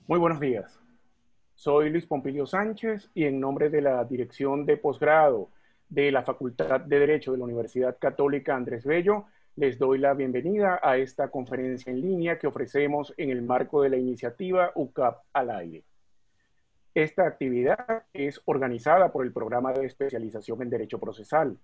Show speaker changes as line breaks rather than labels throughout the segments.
Muy buenos días. Soy Luis Pompilio Sánchez y en nombre de la Dirección de Posgrado de la Facultad de Derecho de la Universidad Católica Andrés Bello, les doy la bienvenida a esta conferencia en línea que ofrecemos en el marco de la iniciativa UCAP al aire. Esta actividad es organizada por el Programa de Especialización en Derecho Procesal.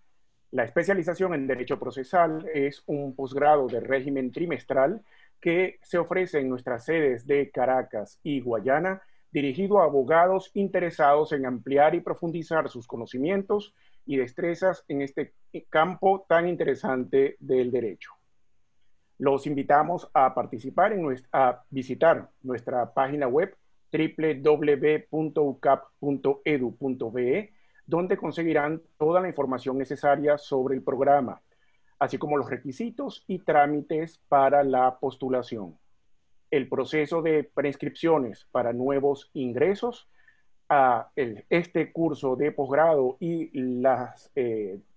La especialización en Derecho Procesal es un posgrado de régimen trimestral que se ofrece en nuestras sedes de Caracas y Guayana, dirigido a abogados interesados en ampliar y profundizar sus conocimientos y destrezas en este campo tan interesante del derecho. Los invitamos a participar a visitar nuestra página web www.ucap.edu.be, donde conseguirán toda la información necesaria sobre el programa, así como los requisitos y trámites para la postulación. El proceso de preinscripciones para nuevos ingresos a este curso de posgrado y las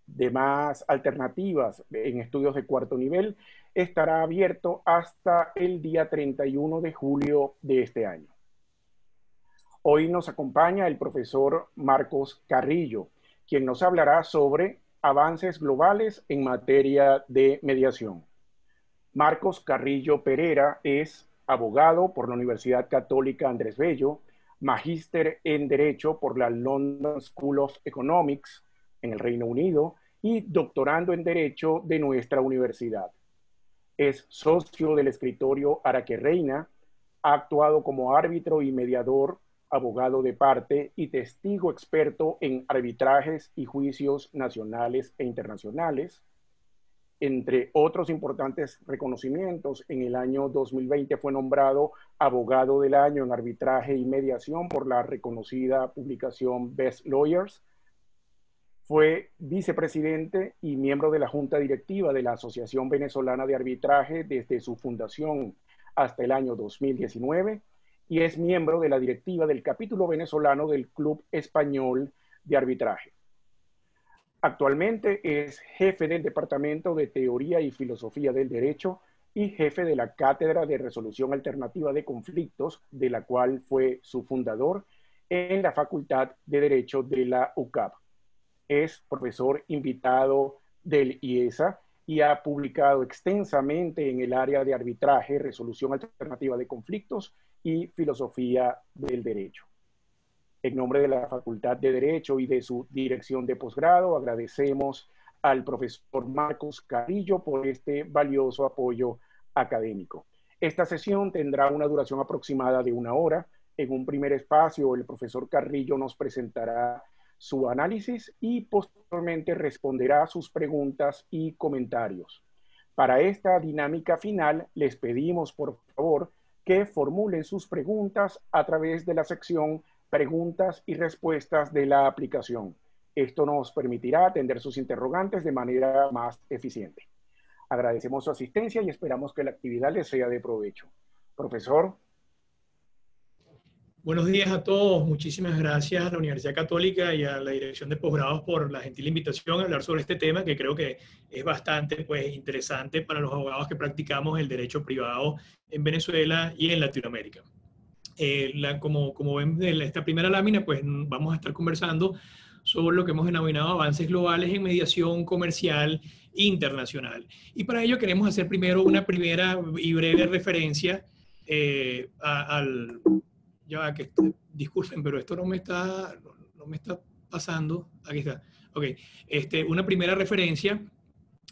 demás alternativas en estudios de cuarto nivel estará abierto hasta el día 31 de julio de este año. Hoy nos acompaña el profesor Marcos Carrillo, quien nos hablará sobre avances globales en materia de mediación. Marcos Carrillo Pereira es abogado por la Universidad Católica Andrés Bello, magíster en Derecho por la London School of Economics en el Reino Unido y doctorando en Derecho de nuestra universidad. Es socio del escritorio Araque Reina, ha actuado como árbitro y mediador, abogado de parte y testigo experto en arbitrajes y juicios nacionales e internacionales. Entre otros importantes reconocimientos, en el año 2020 fue nombrado abogado del año en arbitraje y mediación por la reconocida publicación Best Lawyers. Fue vicepresidente y miembro de la Junta Directiva de la Asociación Venezolana de Arbitraje desde su fundación hasta el año 2019 y es miembro de la directiva del capítulo venezolano del Club Español de Arbitraje. Actualmente es jefe del Departamento de Teoría y Filosofía del Derecho y jefe de la Cátedra de Resolución Alternativa de Conflictos, de la cual fue su fundador en la Facultad de Derecho de la UCAP. Es profesor invitado del IESA y ha publicado extensamente en el área de arbitraje, resolución alternativa de conflictos y filosofía del derecho. En nombre de la Facultad de Derecho y de su dirección de posgrado, agradecemos al profesor Marcos Carrillo por este valioso apoyo académico. Esta sesión tendrá una duración aproximada de 1 hora. En un primer espacio, el profesor Carrillo nos presentará su análisis y posteriormente responderá a sus preguntas y comentarios. Para esta dinámica final, les pedimos por favor que formulen sus preguntas a través de la sección preguntas y respuestas de la aplicación. Esto nos permitirá atender sus interrogantes de manera más eficiente. Agradecemos su asistencia y esperamos que la actividad les sea de provecho. Profesor.
Buenos días a todos. Muchísimas gracias a la Universidad Católica y a la Dirección de Posgrados por la gentil invitación a hablar sobre este tema que creo que es bastante interesante para los abogados que practicamos el derecho privado en Venezuela y en Latinoamérica. Como ven de esta primera lámina, pues vamos a estar conversando sobre lo que hemos denominado avances globales en mediación comercial internacional. Y para ello queremos hacer primero una primera y breve referencia al... Ya que disculpen, pero esto no me está pasando. Aquí está. Ok. Una primera referencia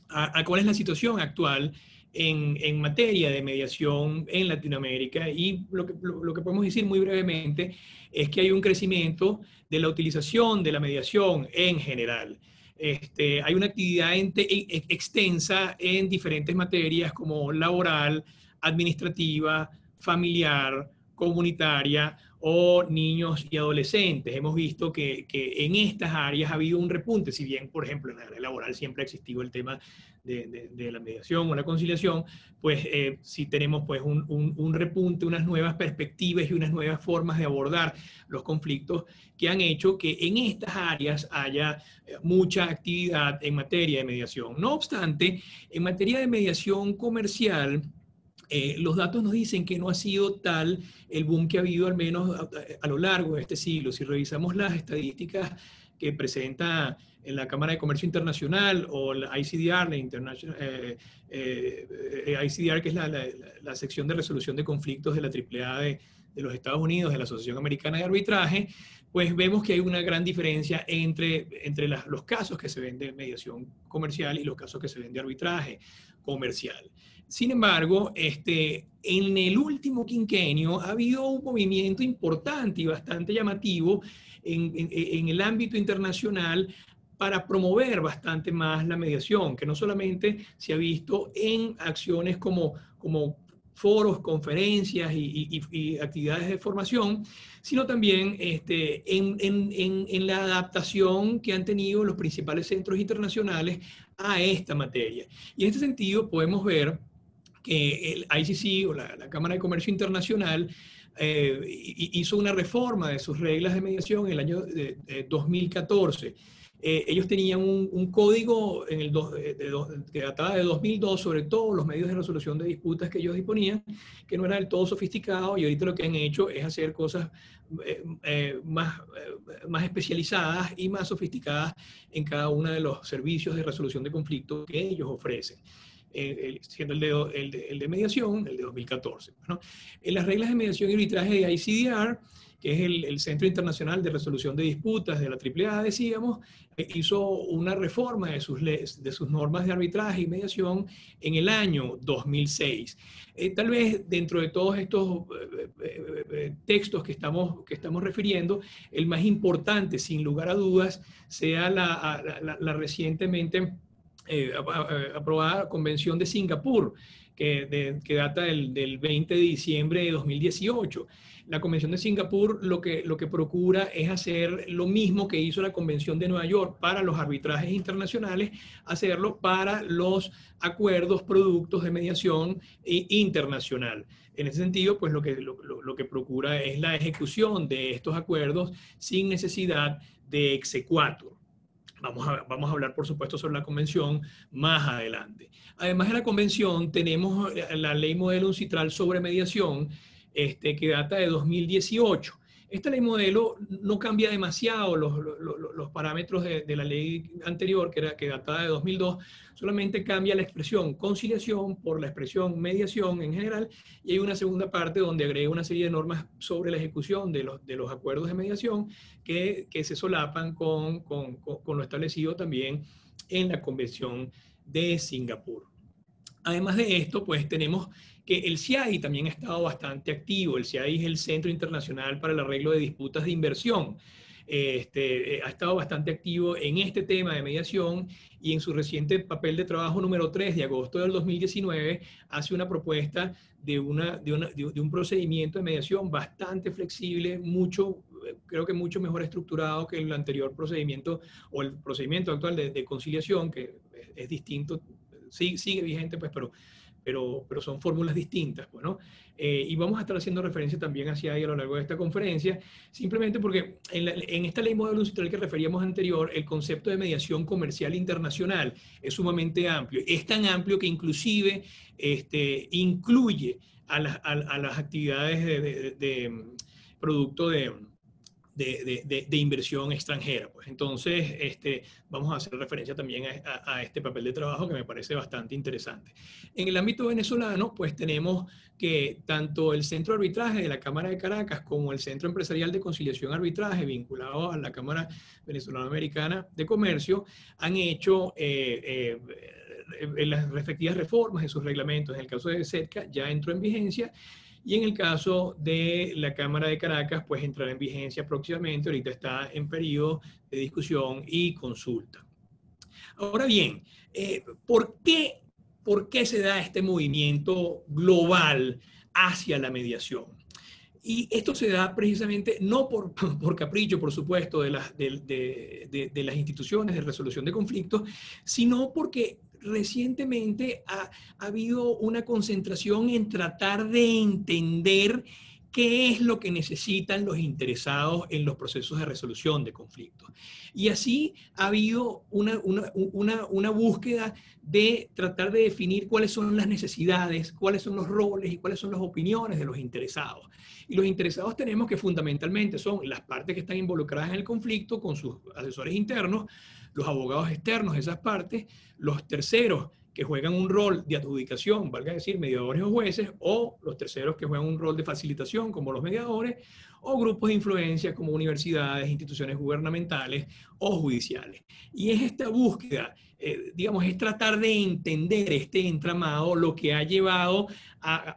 a cuál es la situación actual en materia de mediación en Latinoamérica, y lo que podemos decir muy brevemente es que hay un crecimiento de la utilización de la mediación en general. Hay una actividad extensa en diferentes materias como laboral, administrativa, familiar, comunitaria o niños y adolescentes. Hemos visto que en estas áreas ha habido un repunte, si bien, por ejemplo, en la área laboral siempre ha existido el tema de la mediación o la conciliación, pues sí tenemos pues un repunte, unas nuevas perspectivas y unas nuevas formas de abordar los conflictos que han hecho que en estas áreas haya mucha actividad en materia de mediación. No obstante, en materia de mediación comercial, los datos nos dicen que no ha sido tal el boom que ha habido al menos a lo largo de este siglo. Si revisamos las estadísticas que presenta en la Cámara de Comercio Internacional o la ICDR, ICDR, que es la sección de resolución de conflictos de la AAA de los Estados Unidos, de la Asociación Americana de Arbitraje, pues vemos que hay una gran diferencia entre los casos que se ven de mediación comercial y los casos que se ven de arbitraje comercial. Sin embargo, en el último quinquenio ha habido un movimiento importante y bastante llamativo en el ámbito internacional para promover bastante más la mediación, que no solamente se ha visto en acciones como foros, conferencias y actividades de formación, sino también en la adaptación que han tenido los principales centros internacionales a esta materia. Y en este sentido podemos ver que el ICC o la Cámara de Comercio Internacional hizo una reforma de sus reglas de mediación en el año 2014. Ellos tenían un código que databa de 2002 sobre todos los medios de resolución de disputas que ellos disponían, que no era del todo sofisticado, y ahorita lo que han hecho es hacer cosas más especializadas y más sofisticadas en cada uno de los servicios de resolución de conflictos que ellos ofrecen. Siendo el de mediación, el de 2014. ¿No? En las reglas de mediación y arbitraje de ICDR, que es el Centro Internacional de Resolución de Disputas de la AAA, decíamos, hizo una reforma de sus normas de arbitraje y mediación en el año 2006. Tal vez dentro de todos estos textos que estamos refiriendo, el más importante, sin lugar a dudas, sea la recientemente aprobada Convención de Singapur, que data del 20 de diciembre de 2018. La Convención de Singapur lo que procura es hacer lo mismo que hizo la Convención de Nueva York para los arbitrajes internacionales, hacerlo para los acuerdos, productos de mediación internacional. En ese sentido, pues lo que procura es la ejecución de estos acuerdos sin necesidad de exequatur. Vamos a hablar, por supuesto, sobre la convención más adelante. Además de la convención, tenemos la ley modelo UNCITRAL sobre mediación, que data de 2018. Esta ley modelo no cambia demasiado los parámetros de la ley anterior, que databa de 2002, solamente cambia la expresión conciliación por la expresión mediación en general, y hay una segunda parte donde agrega una serie de normas sobre la ejecución de los acuerdos de mediación que se solapan con lo establecido también en la Convención de Singapur. Además de esto, pues tenemos que el CIADI también ha estado bastante activo. El CIADI es el Centro Internacional para el Arreglo de Disputas de Inversión. Ha estado bastante activo en este tema de mediación, y en su reciente papel de trabajo número 3 de agosto del 2019 hace una propuesta de un procedimiento de mediación bastante flexible, creo que mucho mejor estructurado que el anterior procedimiento o el procedimiento actual de conciliación, que es distinto, sigue vigente, pues, pero son fórmulas distintas, pues, ¿no? Y vamos a estar haciendo referencia también hacia ahí a lo largo de esta conferencia, simplemente porque en esta ley modelo UNCITRAL que referíamos anterior, el concepto de mediación comercial internacional es sumamente amplio. Es tan amplio que inclusive incluye a las actividades de producto de inversión extranjera. Pues entonces vamos a hacer referencia también a este papel de trabajo que me parece bastante interesante. En el ámbito venezolano, pues tenemos que tanto el Centro de Arbitraje de la Cámara de Caracas como el Centro Empresarial de Conciliación y Arbitraje, vinculados a la Cámara Venezolano-Americana de Comercio, han hecho las respectivas reformas de sus reglamentos. En el caso de CEDCA ya entró en vigencia, y en el caso de la Cámara de Caracas, pues entrará en vigencia próximamente. Ahorita está en periodo de discusión y consulta. Ahora bien, ¿por qué se da este movimiento global hacia la mediación? Y esto se da precisamente no por capricho, por supuesto, de las instituciones de resolución de conflictos, sino porque recientemente ha habido una concentración en tratar de entender qué es lo que necesitan los interesados en los procesos de resolución de conflictos. Y así ha habido una búsqueda de tratar de definir cuáles son las necesidades, cuáles son los roles y cuáles son las opiniones de los interesados. Y los interesados tenemos que fundamentalmente son las partes que están involucradas en el conflicto con sus asesores internos, los abogados externos de esas partes, los terceros que juegan un rol de adjudicación, valga decir, mediadores o jueces, o los terceros que juegan un rol de facilitación, como los mediadores, o grupos de influencia como universidades, instituciones gubernamentales o judiciales. Y es esta búsqueda, digamos, es tratar de entender este entramado lo que ha llevado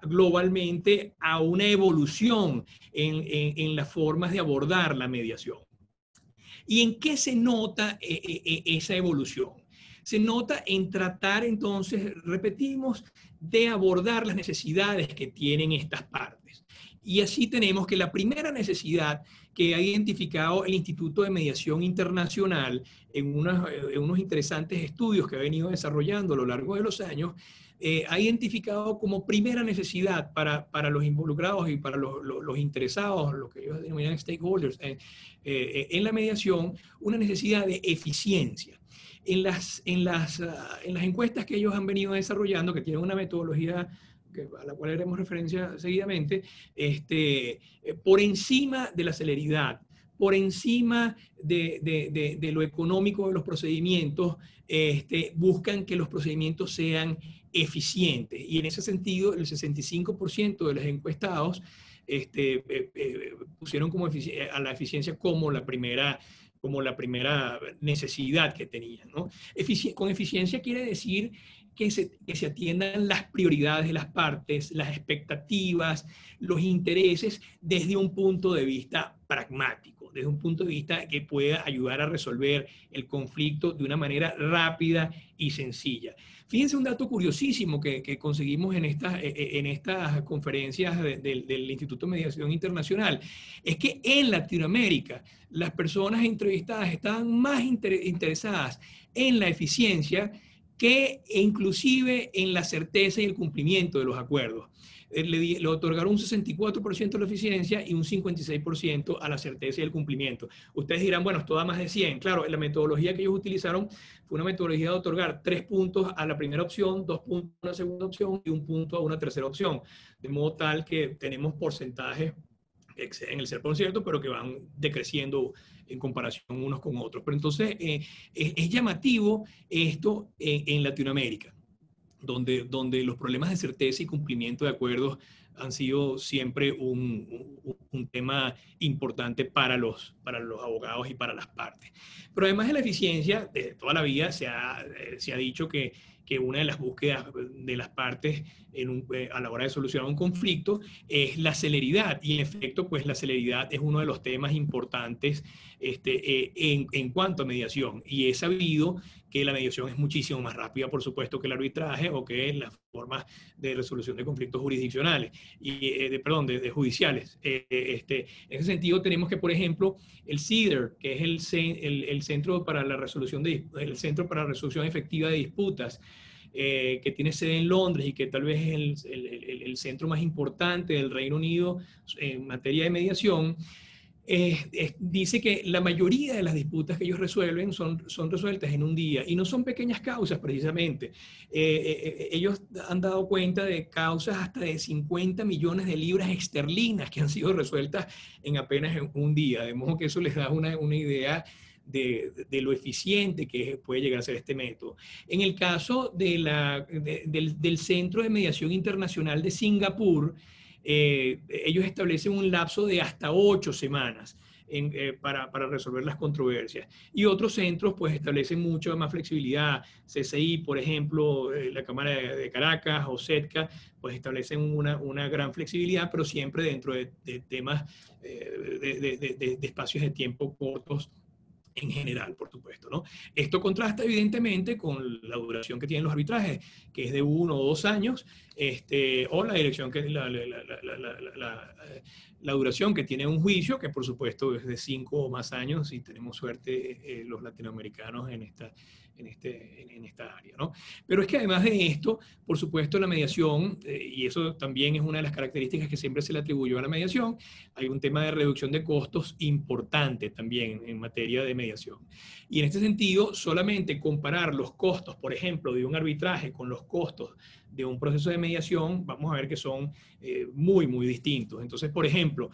globalmente a una evolución en las formas de abordar la mediación. ¿Y en qué se nota esa evolución? Se nota en tratar entonces, repetimos, de abordar las necesidades que tienen estas partes. Y así tenemos que la primera necesidad que ha identificado el Instituto de Mediación Internacional en unos interesantes estudios que ha venido desarrollando a lo largo de los años, ha identificado como primera necesidad para los involucrados y para los interesados, lo que ellos denominan stakeholders, en la mediación, una necesidad de eficiencia. En las encuestas que ellos han venido desarrollando, que tienen una metodología a la cual haremos referencia seguidamente, por encima de la celeridad, por encima de lo económico de los procedimientos, buscan que los procedimientos sean eficientes. Y en ese sentido, el 65% de los encuestados pusieron a la eficiencia como la primera necesidad que tenían, ¿no? Con eficiencia quiere decir que se atiendan las prioridades de las partes, las expectativas, los intereses desde un punto de vista pragmático, desde un punto de vista que pueda ayudar a resolver el conflicto de una manera rápida y sencilla. Fíjense un dato curiosísimo que conseguimos en estas conferencias del Instituto de Mediación Internacional, es que en Latinoamérica las personas entrevistadas estaban más interesadas en la eficiencia que inclusive en la certeza y el cumplimiento de los acuerdos. Le otorgaron un 64% a la eficiencia y un 56% a la certeza y el cumplimiento. Ustedes dirán, bueno, esto da más de 100. Claro, la metodología que ellos utilizaron fue una metodología de otorgar 3 puntos a la primera opción, 2 puntos a una segunda opción y 1 punto a una tercera opción. De modo tal que tenemos porcentajes que exceden el 0%, pero que van decreciendo en comparación unos con otros. Pero entonces es llamativo esto en Latinoamérica, donde los problemas de certeza y cumplimiento de acuerdos han sido siempre un tema importante para los abogados y para las partes. Pero además de la eficiencia, desde toda la vida se ha dicho que una de las búsquedas de las partes a la hora de solucionar un conflicto es la celeridad. Y en efecto, pues la celeridad es uno de los temas importantes en cuanto a mediación. Y es sabido que la mediación es muchísimo más rápida, por supuesto, que el arbitraje o que las formas de resolución de conflictos jurisdiccionales, de judiciales. En ese sentido, tenemos que, por ejemplo, el CEDAR, que es el Centro para la Resolución Efectiva de Disputas, que tiene sede en Londres y que tal vez es el centro más importante del Reino Unido en materia de mediación, dice que la mayoría de las disputas que ellos resuelven son resueltas en un día y no son pequeñas causas precisamente. Ellos han dado cuenta de causas hasta de 50 millones de libras esterlinas que han sido resueltas en apenas un día, de modo que eso les da una idea de lo eficiente que puede llegar a ser este método. En el caso del Centro de Mediación Internacional de Singapur, ellos establecen un lapso de hasta 8 semanas para resolver las controversias. Y otros centros pues establecen mucha más flexibilidad. CCI, por ejemplo, la Cámara de Caracas o CEDCA, pues establecen una gran flexibilidad, pero siempre dentro de temas de espacios de tiempo cortos en general, por supuesto, ¿no? Esto contrasta evidentemente con la duración que tienen los arbitrajes, que es de 1 o 2 años, o la dirección que la duración que tiene un juicio, que por supuesto es de 5 o más años, si tenemos suerte los latinoamericanos en esta área, ¿no? Pero es que además de esto, por supuesto, la mediación, y eso también es una de las características que siempre se le atribuyó a la mediación, hay un tema de reducción de costos importante también en materia de mediación. Y en este sentido, solamente comparar los costos, por ejemplo, de un arbitraje con los costos de un proceso de mediación, vamos a ver que son muy, muy distintos. Entonces, por ejemplo,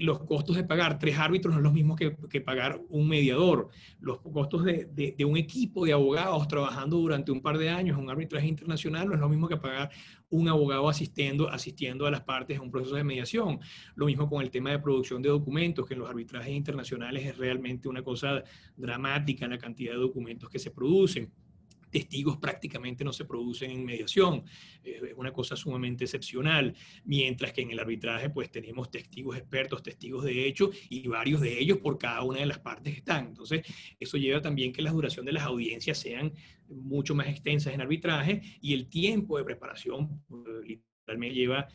los costos de pagar 3 árbitros no es lo mismo que pagar un mediador. Los costos de un equipo de abogados trabajando durante un par de años en un arbitraje internacional no es lo mismo que pagar un abogado asistiendo a las partes en un proceso de mediación. Lo mismo con el tema de producción de documentos, que en los arbitrajes internacionales es realmente una cosa dramática la cantidad de documentos que se producen. Testigos prácticamente no se producen en mediación, es una cosa sumamente excepcional, mientras que en el arbitraje pues tenemos testigos expertos, testigos de hecho, y varios de ellos por cada una de las partes que están. Entonces, eso lleva también que la duración de las audiencias sean mucho más extensas en arbitraje, y el tiempo de preparación literalmente lleva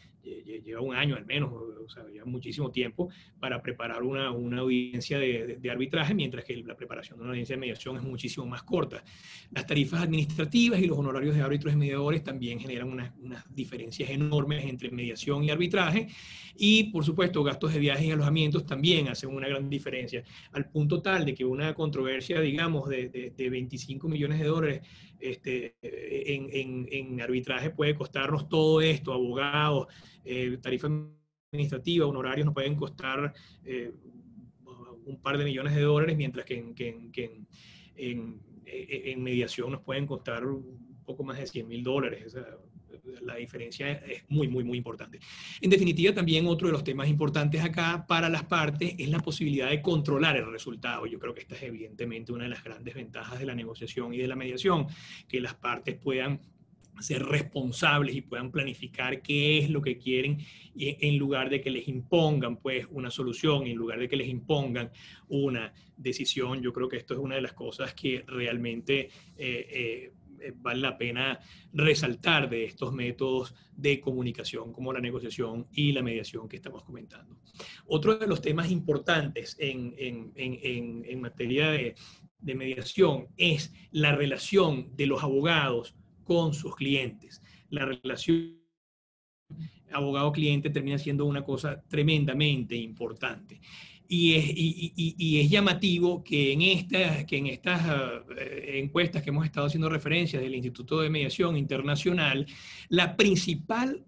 un año al menos, o sea, lleva muchísimo tiempo para preparar una audiencia de arbitraje, mientras que la preparación de una audiencia de mediación es muchísimo más corta. Las tarifas administrativas y los honorarios de árbitros y mediadores también generan unas diferencias enormes entre mediación y arbitraje, y por supuesto gastos de viajes y alojamientos también hacen una gran diferencia, al punto tal de que una controversia, digamos, de 25 millones de dólares en arbitraje puede costarnos todo esto, abogados, tarifa administrativa, honorarios nos pueden costar un par de millones de dólares, mientras que en mediación nos pueden costar un poco más de $100,000. O sea, la diferencia es muy, muy, muy importante. En definitiva, también otro de los temas importantes acá para las partes es la posibilidad de controlar el resultado. Yo creo que esta es evidentemente una de las grandes ventajas de la negociación y de la mediación, que las partes puedan ser responsables y puedan planificar qué es lo que quieren, en lugar de que les impongan pues una solución, en lugar de que les impongan una decisión. Yo creo que esto es una de las cosas que realmente vale la pena resaltar de estos métodos de comunicación como la negociación y la mediación que estamos comentando. Otro de los temas importantes en materia de mediación es la relación de los abogados con sus clientes. La relación abogado-cliente termina siendo una cosa tremendamente importante. Y es llamativo que en estas encuestas que hemos estado haciendo referencia del Instituto de Mediación Internacional, la principal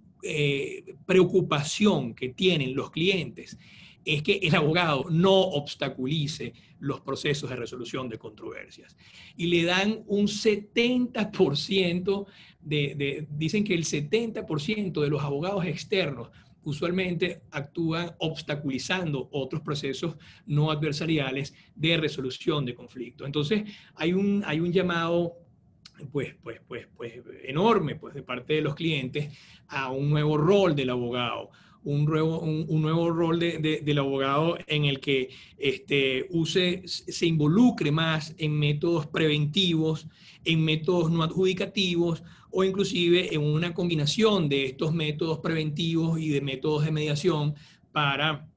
preocupación que tienen los clientes es que el abogado no obstaculice los procesos de resolución de controversias. Y le dan un 70%, dicen que el 70% de los abogados externos usualmente actúan obstaculizando otros procesos no adversariales de resolución de conflictos. Entonces, hay un llamado pues enorme pues, de parte de los clientes a un nuevo rol del abogado, un nuevo rol del abogado en el que se involucre más en métodos preventivos, en métodos no adjudicativos, o inclusive en una combinación de estos métodos preventivos y de métodos de mediación para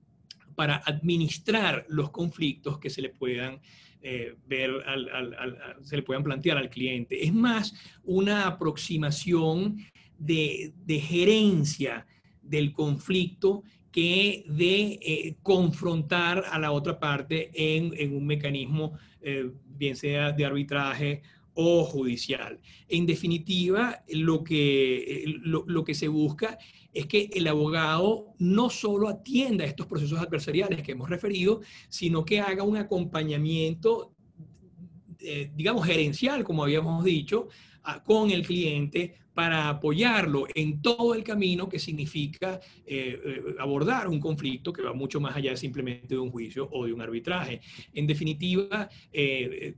administrar los conflictos que se le puedan se le puedan plantear al cliente. Es más una aproximación de gerencia del conflicto que de confrontar a la otra parte en un mecanismo, bien sea de arbitraje o judicial. En definitiva, lo que se busca es que el abogado no solo atienda estos procesos adversariales que hemos referido, sino que haga un acompañamiento, digamos, gerencial, como habíamos dicho, con el cliente para apoyarlo en todo el camino que significa abordar un conflicto que va mucho más allá simplemente de un juicio o de un arbitraje. En definitiva,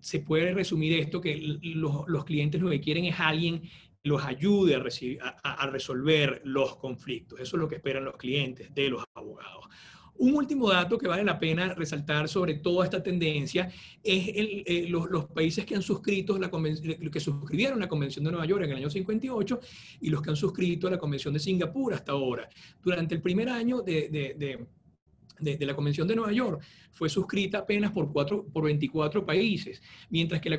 se puede resumir esto que los clientes lo que quieren es alguien que los ayude a resolver los conflictos. Eso es lo que esperan los clientes de los abogados. Un último dato que vale la pena resaltar sobre toda esta tendencia es los países que han suscrito que suscribieron la Convención de Nueva York en el año 58 y los que han suscrito la Convención de Singapur hasta ahora. Durante el primer año de la Convención de Nueva York fue suscrita apenas por 24 países, mientras que la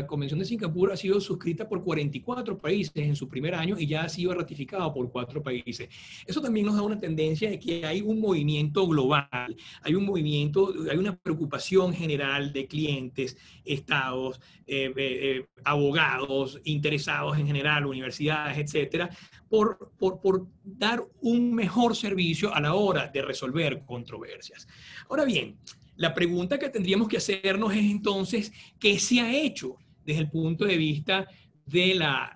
Convención de Singapur ha sido suscrita por 44 países en su primer año y ya ha sido ratificada por 4 países. Eso también nos da una tendencia de que hay un movimiento global, hay una preocupación general de clientes, estados, abogados, interesados en general, universidades, etcétera, por dar un mejor servicio a la hora de resolver controversias. Ahora bien, la pregunta que tendríamos que hacernos es entonces, ¿qué se ha hecho desde el punto de vista de la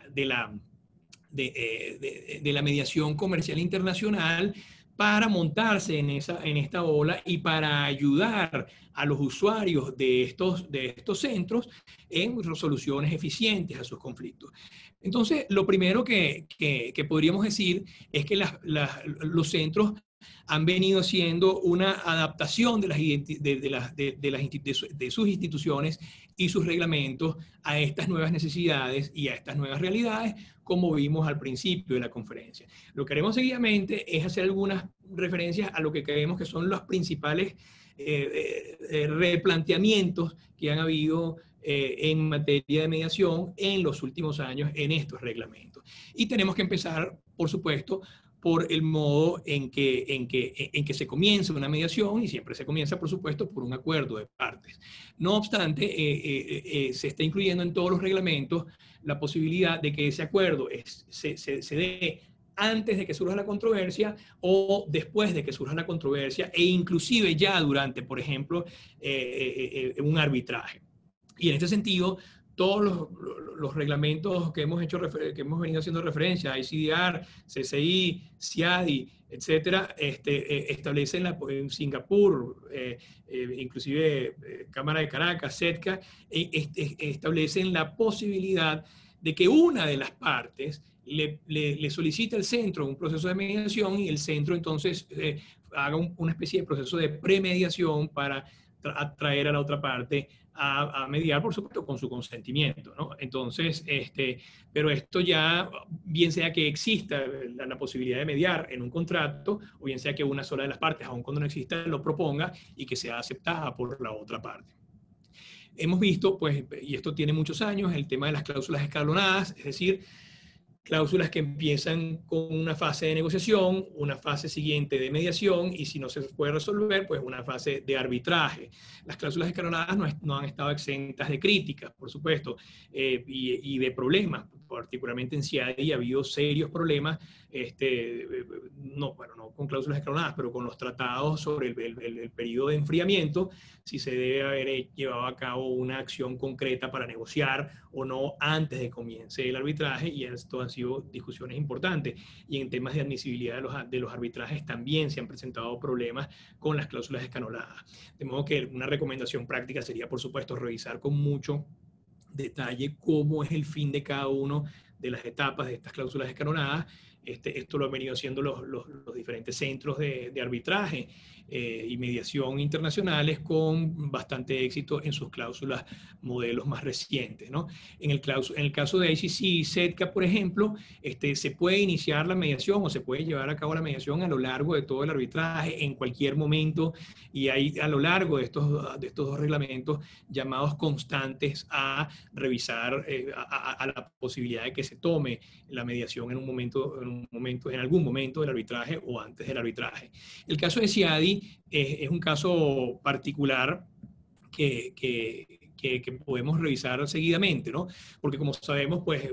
mediación comercial internacional para montarse en esta ola y para ayudar a los usuarios de estos centros en soluciones eficientes a sus conflictos? Entonces, lo primero que podríamos decir es que los centros han venido haciendo una adaptación de sus instituciones y sus reglamentos a estas nuevas necesidades y a estas nuevas realidades, como vimos al principio de la conferencia. Lo que haremos seguidamente es hacer algunas referencias a lo que creemos que son los principales replanteamientos que han habido en materia de mediación en los últimos años en estos reglamentos. Y tenemos que empezar, por supuesto, por el modo en que se comienza una mediación, y siempre se comienza, por supuesto, por un acuerdo de partes. No obstante, se está incluyendo en todos los reglamentos la posibilidad de que ese acuerdo se dé antes de que surja la controversia o después de que surja la controversia, e inclusive ya durante, por ejemplo, un arbitraje. Y en este sentido, todos los reglamentos que hemos venido haciendo referencia, ICDR, CCI, CIADI, etcétera, establecen en Singapur, inclusive Cámara de Caracas, CEDCA, establecen la posibilidad de que una de las partes le solicita al centro un proceso de mediación y el centro entonces haga una especie de proceso de premediación para atraer a la otra parte a mediar, por supuesto, con su consentimiento, ¿no? Entonces, pero esto ya, bien sea que exista la posibilidad de mediar en un contrato, o bien sea que una sola de las partes, aun cuando no exista, lo proponga y que sea aceptada por la otra parte. Hemos visto, pues, y esto tiene muchos años, el tema de las cláusulas escalonadas, es decir, cláusulas que empiezan con una fase de negociación, una fase siguiente de mediación y si no se puede resolver, pues una fase de arbitraje. Las cláusulas escalonadas no han estado exentas de críticas, por supuesto, y de problemas. Particularmente en CIADI ha habido serios problemas, no con cláusulas escalonadas, pero con los tratados sobre el periodo de enfriamiento, si se debe haber llevado a cabo una acción concreta para negociar o no antes de que comience el arbitraje, y esto han sido discusiones importantes. Y en temas de admisibilidad de los arbitrajes también se han presentado problemas con las cláusulas escalonadas. De modo que una recomendación práctica sería, por supuesto, revisar con mucho detalle cómo es el fin de cada una de las etapas de estas cláusulas escalonadas. Esto lo han venido haciendo los diferentes centros de arbitraje y mediación internacionales con bastante éxito en sus cláusulas modelos más recientes, ¿no? En el caso de ICC y CEDCA, por ejemplo, se puede iniciar la mediación o se puede llevar a cabo la mediación a lo largo de todo el arbitraje en cualquier momento, y hay a lo largo de estos dos reglamentos llamados constantes a revisar a la posibilidad de que se tome la mediación en algún momento del arbitraje o antes del arbitraje. El caso de CIADI es un caso particular que podemos revisar seguidamente, ¿no? Porque como sabemos, pues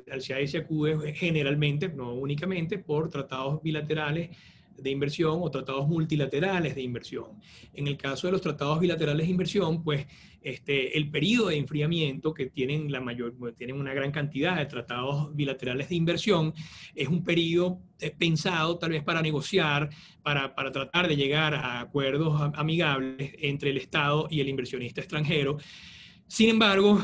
al CIADI se acude generalmente, no únicamente, por tratados bilaterales de inversión o tratados multilaterales de inversión. En el caso de los tratados bilaterales de inversión, pues el periodo de enfriamiento que tienen una gran cantidad de tratados bilaterales de inversión, es un periodo pensado tal vez para negociar, para tratar de llegar a acuerdos amigables entre el Estado y el inversionista extranjero. Sin embargo,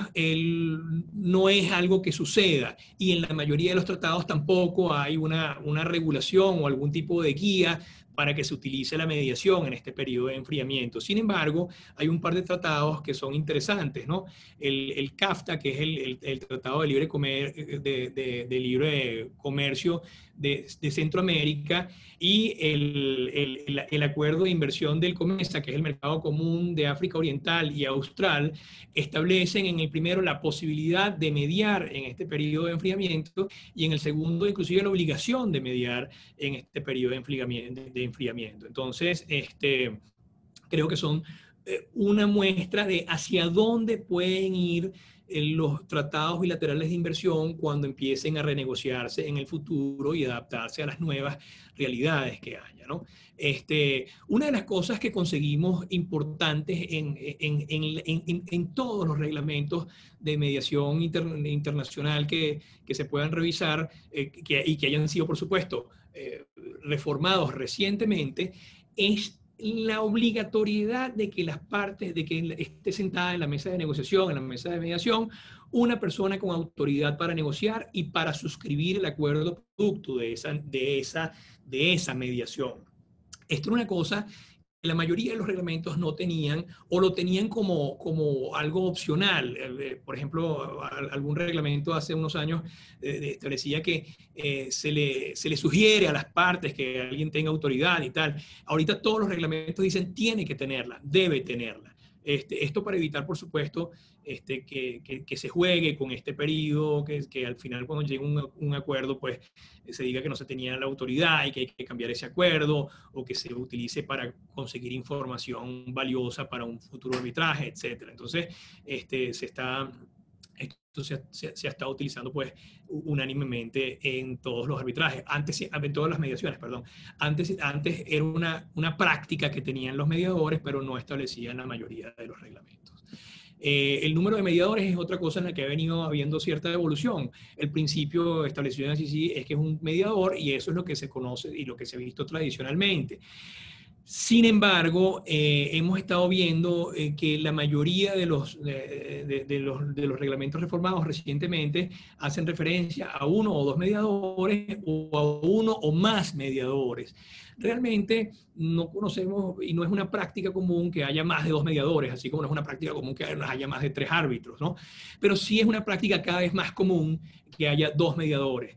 no es algo que suceda, y en la mayoría de los tratados tampoco hay una regulación o algún tipo de guía para que se utilice la mediación en este periodo de enfriamiento. Sin embargo, hay un par de tratados que son interesantes, ¿no? El CAFTA, que es el Tratado de Libre Comercio de Centroamérica, y el Acuerdo de Inversión del COMESA, que es el Mercado Común de África Oriental y Austral, establecen en el primero la posibilidad de mediar en este periodo de enfriamiento y en el segundo inclusive la obligación de mediar en este periodo de enfriamiento. Entonces, creo que son una muestra de hacia dónde pueden ir los tratados bilaterales de inversión cuando empiecen a renegociarse en el futuro y adaptarse a las nuevas realidades que haya, ¿no? Una de las cosas que conseguimos importantes en todos los reglamentos de mediación internacional que se puedan revisar y que hayan sido, por supuesto, reformados recientemente, es la obligatoriedad de que las partes, de que esté sentada en la mesa de negociación, en la mesa de mediación, una persona con autoridad para negociar y para suscribir el acuerdo producto de esa mediación. Esto es una cosa que la mayoría de los reglamentos no tenían o lo tenían como algo opcional. Por ejemplo, algún reglamento hace unos años establecía que se le sugiere a las partes que alguien tenga autoridad y tal. Ahorita todos los reglamentos dicen tiene que tenerla, debe tenerla. Esto para evitar, por supuesto, que se juegue con este periodo, que al final cuando llegue un acuerdo, pues se diga que no se tenía la autoridad y que hay que cambiar ese acuerdo, o que se utilice para conseguir información valiosa para un futuro arbitraje, etc. Entonces, esto se ha estado utilizando pues unánimemente en todos los arbitrajes, en todas las mediaciones, perdón. Antes era una práctica que tenían los mediadores, pero no establecía en la mayoría de los reglamentos. El número de mediadores es otra cosa en la que ha venido habiendo cierta evolución. El principio establecido en el CICI es que es un mediador y eso es lo que se conoce y lo que se ha visto tradicionalmente. Sin embargo, hemos estado viendo que la mayoría de los reglamentos reformados recientemente hacen referencia a uno o dos mediadores o a uno o más mediadores. Realmente no conocemos y no es una práctica común que haya más de dos mediadores, así como no es una práctica común que haya más de tres árbitros, ¿no? Pero sí es una práctica cada vez más común que haya dos mediadores.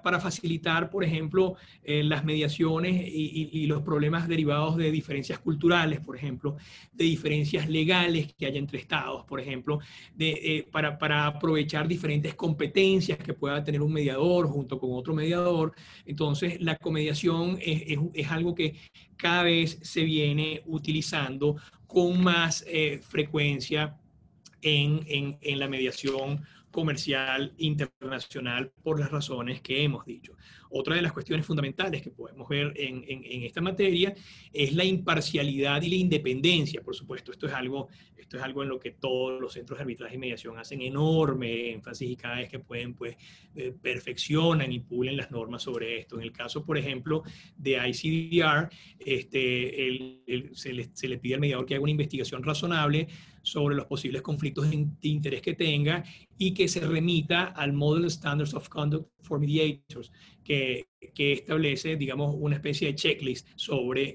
Para facilitar, por ejemplo, las mediaciones y los problemas derivados de diferencias culturales, por ejemplo, de diferencias legales que haya entre estados, por ejemplo, para aprovechar diferentes competencias que pueda tener un mediador junto con otro mediador. Entonces, la comediación es algo que cada vez se viene utilizando con más frecuencia en la mediación comercial internacional por las razones que hemos dicho. Otra de las cuestiones fundamentales que podemos ver en esta materia es la imparcialidad y la independencia, por supuesto. Esto es algo en lo que todos los centros de arbitraje y mediación hacen enorme énfasis y cada vez que pueden, pues, perfeccionan y pulen las normas sobre esto. En el caso, por ejemplo, de ICDR, se le pide al mediador que haga una investigación razonable sobre los posibles conflictos de interés que tenga y que se remita al Model Standards of Conduct for Mediators, que establece, digamos, una especie de checklist sobre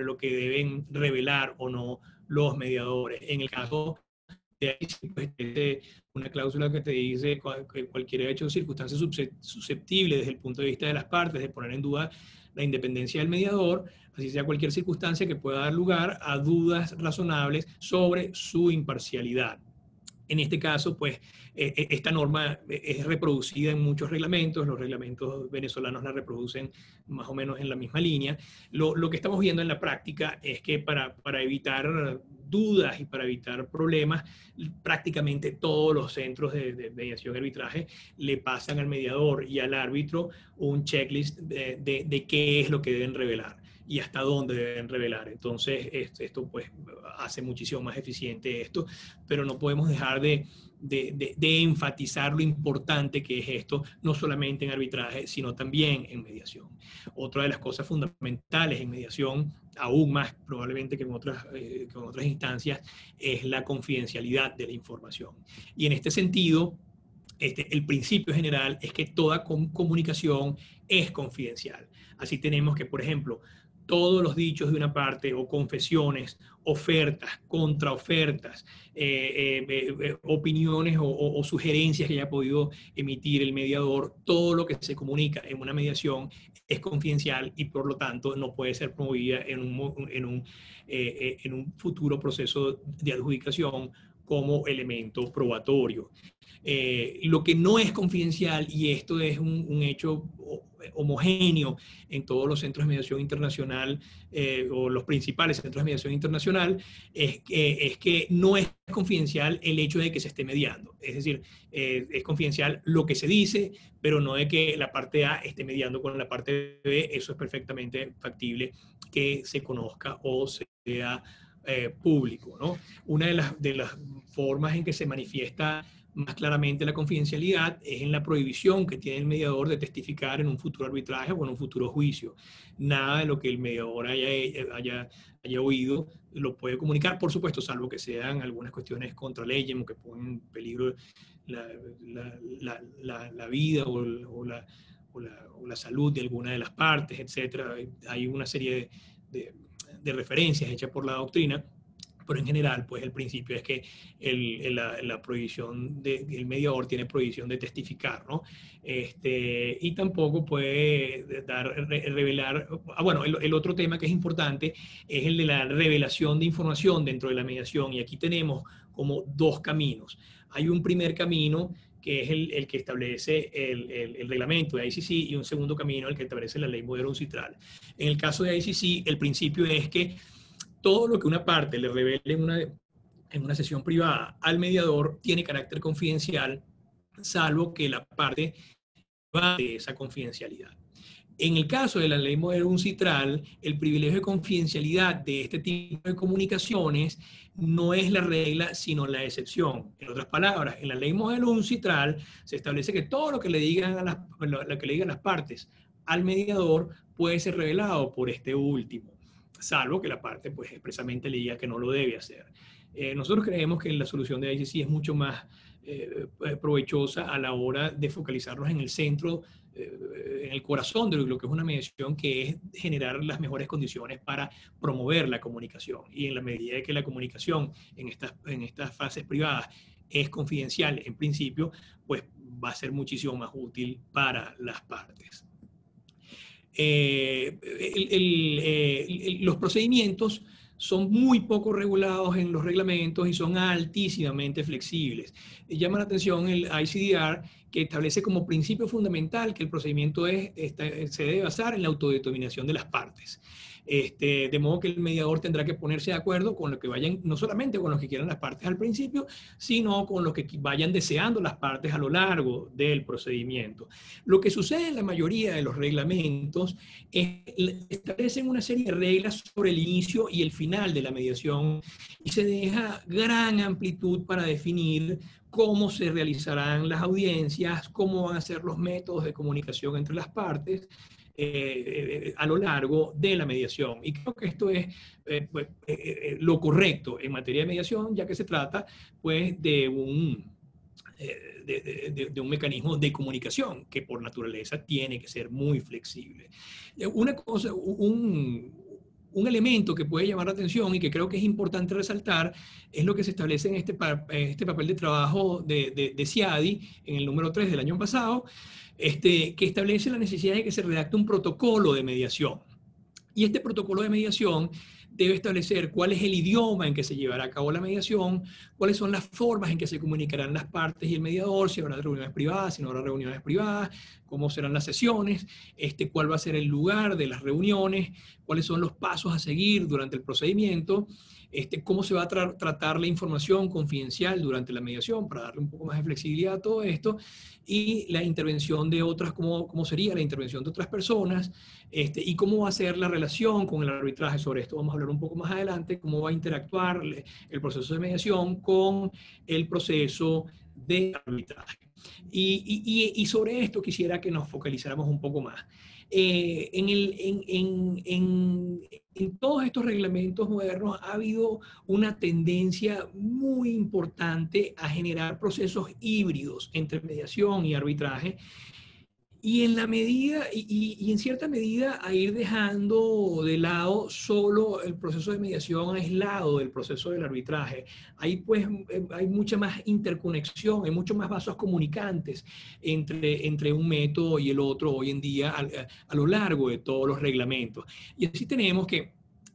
lo que deben revelar o no los mediadores. En el caso de una cláusula que te dice que cualquier hecho o circunstancia susceptible desde el punto de vista de las partes de poner en duda la independencia del mediador, así sea cualquier circunstancia que pueda dar lugar a dudas razonables sobre su imparcialidad. En este caso, pues, esta norma es reproducida en muchos reglamentos, los reglamentos venezolanos la reproducen más o menos en la misma línea. Lo que estamos viendo en la práctica es que para evitar dudas y para evitar problemas, prácticamente todos los centros de mediación y arbitraje le pasan al mediador y al árbitro un checklist de qué es lo que deben revelar y hasta dónde deben revelar. Entonces, esto pues hace muchísimo más eficiente esto, pero no podemos dejar de enfatizar lo importante que es esto, no solamente en arbitraje, sino también en mediación. Otra de las cosas fundamentales en mediación, aún más probablemente que en otras instancias, es la confidencialidad de la información. Y en este sentido, el principio general es que toda comunicación es confidencial. Así tenemos que, por ejemplo, todos los dichos de una parte o confesiones, ofertas, contraofertas, opiniones o sugerencias que haya podido emitir el mediador, todo lo que se comunica en una mediación es confidencial y por lo tanto no puede ser promovida en un futuro proceso de adjudicación como elemento probatorio. Lo que no es confidencial, y esto es un hecho homogéneo en todos los centros de mediación internacional o los principales centros de mediación internacional, es que no es confidencial el hecho de que se esté mediando. Es decir, es confidencial lo que se dice, pero no de que la parte A esté mediando con la parte B. Eso es perfectamente factible que se conozca o sea público, ¿no? Una de las formas en que se manifiesta más claramente la confidencialidad es en la prohibición que tiene el mediador de testificar en un futuro arbitraje o en un futuro juicio. Nada de lo que el mediador haya oído lo puede comunicar, por supuesto, salvo que sean algunas cuestiones contra leyes o que pongan en peligro la vida o la salud de alguna de las partes, etc. Hay una serie de referencias hechas por la doctrina, pero en general, pues el principio es que la prohibición el mediador tiene prohibición de testificar, ¿no? Y tampoco puede revelar. Bueno, el otro tema que es importante es el de la revelación de información dentro de la mediación, y aquí tenemos como dos caminos. Hay un primer camino que es el que establece el reglamento de ICC, y un segundo camino, el que establece la ley modelo uncitral. En el caso de ICC, el principio es que todo lo que una parte le revele en una sesión privada al mediador tiene carácter confidencial, salvo que la parte va de esa confidencialidad. En el caso de la ley modelo uncitral, el privilegio de confidencialidad de este tipo de comunicaciones no es la regla, sino la excepción. En otras palabras, en la ley modelo uncitral se establece que todo lo que le digan las partes al mediador puede ser revelado por este último, salvo que la parte pues expresamente le diga que no lo debe hacer. Nosotros creemos que la solución de ICC es mucho más provechosa a la hora de focalizarnos en el centro, en el corazón de lo que es una mediación, que es generar las mejores condiciones para promover la comunicación. Y en la medida de que la comunicación en estas fases privadas es confidencial en principio, pues va a ser muchísimo más útil para las partes. Los procedimientos son muy poco regulados en los reglamentos y son altísimamente flexibles. Llama la atención el ICDR, que establece como principio fundamental que el procedimiento se debe basar en la autodeterminación de las partes. De modo que el mediador tendrá que ponerse de acuerdo con lo que vayan, no solamente con lo que quieran las partes al principio, sino con lo que vayan deseando las partes a lo largo del procedimiento. Lo que sucede en la mayoría de los reglamentos es que establecen una serie de reglas sobre el inicio y el final de la mediación, y se deja gran amplitud para definir cómo se realizarán las audiencias, cómo van a ser los métodos de comunicación entre las partes a lo largo de la mediación. Y creo que esto es lo correcto en materia de mediación, ya que se trata pues de un mecanismo de comunicación que por naturaleza tiene que ser muy flexible. Una cosa, un elemento que puede llamar la atención y que creo que es importante resaltar es lo que se establece en este papel de trabajo de CIADI en el número 3 del año pasado, que establece la necesidad de que se redacte un protocolo de mediación. Y este protocolo de mediación debe establecer cuál es el idioma en que se llevará a cabo la mediación, cuáles son las formas en que se comunicarán las partes y el mediador, si habrá reuniones privadas, si no habrá reuniones privadas, cómo serán las sesiones, cuál va a ser el lugar de las reuniones, cuáles son los pasos a seguir durante el procedimiento, cómo se va a tratar la información confidencial durante la mediación para darle un poco más de flexibilidad a todo esto, y la intervención de otras, cómo sería la intervención de otras personas, y cómo va a ser la relación con el arbitraje. Sobre esto vamos a hablar un poco más adelante, cómo va a interactuar el proceso de mediación con el proceso de arbitraje. Y sobre esto quisiera que nos focalizáramos un poco más. En todos estos reglamentos modernos ha habido una tendencia muy importante a generar procesos híbridos entre mediación y arbitraje, y en la medida, y en cierta medida, a ir dejando de lado solo el proceso de mediación aislado del proceso del arbitraje. Ahí pues hay mucha más interconexión, hay muchos más vasos comunicantes entre un método y el otro hoy en día a lo largo de todos los reglamentos. Y así tenemos que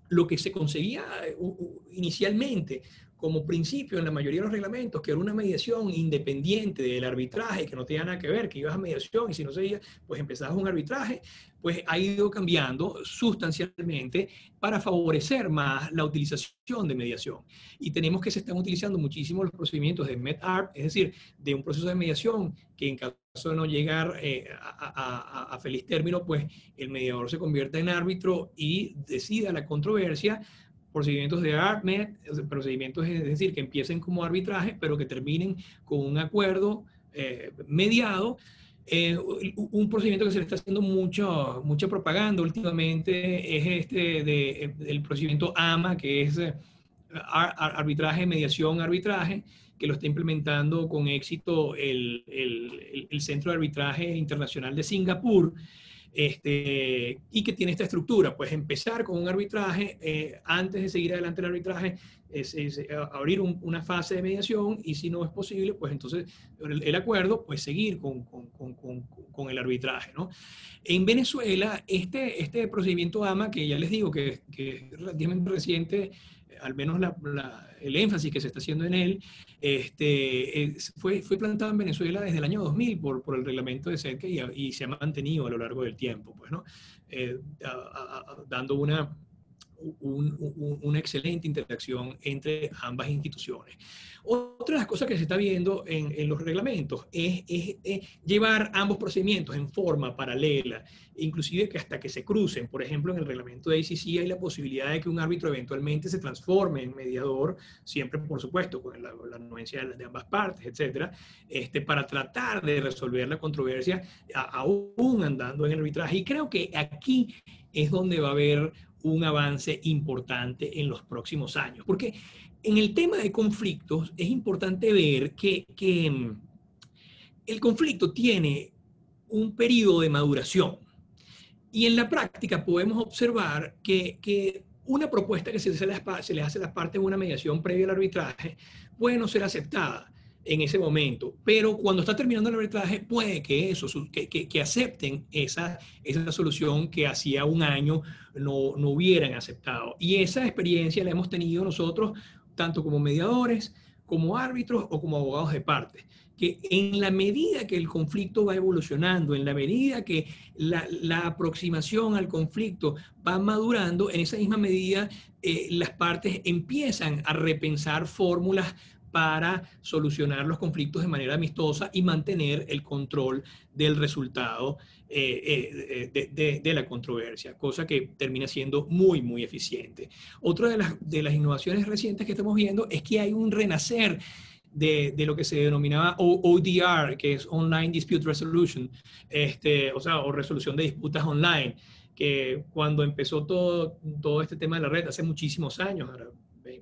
lo que se conseguía inicialmente como principio en la mayoría de los reglamentos, que era una mediación independiente del arbitraje, que no tenía nada que ver, que ibas a mediación y si no seguías, pues empezabas un arbitraje, pues ha ido cambiando sustancialmente para favorecer más la utilización de mediación. Y tenemos que se están utilizando muchísimo los procedimientos de MED-ARB, es decir, de un proceso de mediación que en caso de no llegar a feliz término, pues el mediador se convierte en árbitro y decida la controversia. Procedimientos de ARB-MED, procedimientos, es decir, que empiecen como arbitraje, pero que terminen con un acuerdo mediado. Un procedimiento que se le está haciendo mucha propaganda últimamente es el procedimiento AMA, que es arbitraje, mediación, arbitraje, que lo está implementando con éxito el Centro de Arbitraje Internacional de Singapur. Y que tiene esta estructura, pues empezar con un arbitraje, antes de seguir adelante el arbitraje, es abrir una fase de mediación, y si no es posible, pues entonces el acuerdo, pues seguir con el arbitraje, ¿no? En Venezuela, este procedimiento AMA, que ya les digo que es relativamente reciente, al menos el énfasis que se está haciendo en él, fue plantado en Venezuela desde el año 2000 por el reglamento de CEDCA, y se ha mantenido a lo largo del tiempo, pues, ¿no? Dando una excelente interacción entre ambas instituciones. Otra de las cosas que se está viendo en los reglamentos es llevar ambos procedimientos en forma paralela, inclusive que hasta que se crucen. Por ejemplo, en el reglamento de ACC hay la posibilidad de que un árbitro eventualmente se transforme en mediador, siempre, por supuesto, con la anuencia de ambas partes, etcétera, para tratar de resolver la controversia aún andando en el arbitraje. Y creo que aquí es donde va a haber un avance importante en los próximos años. Porque en el tema de conflictos es importante ver que el conflicto tiene un periodo de maduración. Y en la práctica podemos observar que una propuesta que se le hace a las partes de una mediación previa al arbitraje puede no ser aceptada en ese momento, pero cuando está terminando el arbitraje puede que acepten esa solución que hacía un año no hubieran aceptado. Y esa experiencia la hemos tenido nosotros tanto como mediadores, como árbitros o como abogados de parte, que en la medida que el conflicto va evolucionando, en la medida que la aproximación al conflicto va madurando, en esa misma medida las partes empiezan a repensar fórmulas para solucionar los conflictos de manera amistosa y mantener el control del resultado de la controversia, cosa que termina siendo muy, muy eficiente. Otra de las innovaciones recientes que estamos viendo es que hay un renacer de lo que se denominaba ODR, que es Online Dispute Resolution, o resolución de disputas online, que cuando empezó todo este tema de la red hace muchísimos años,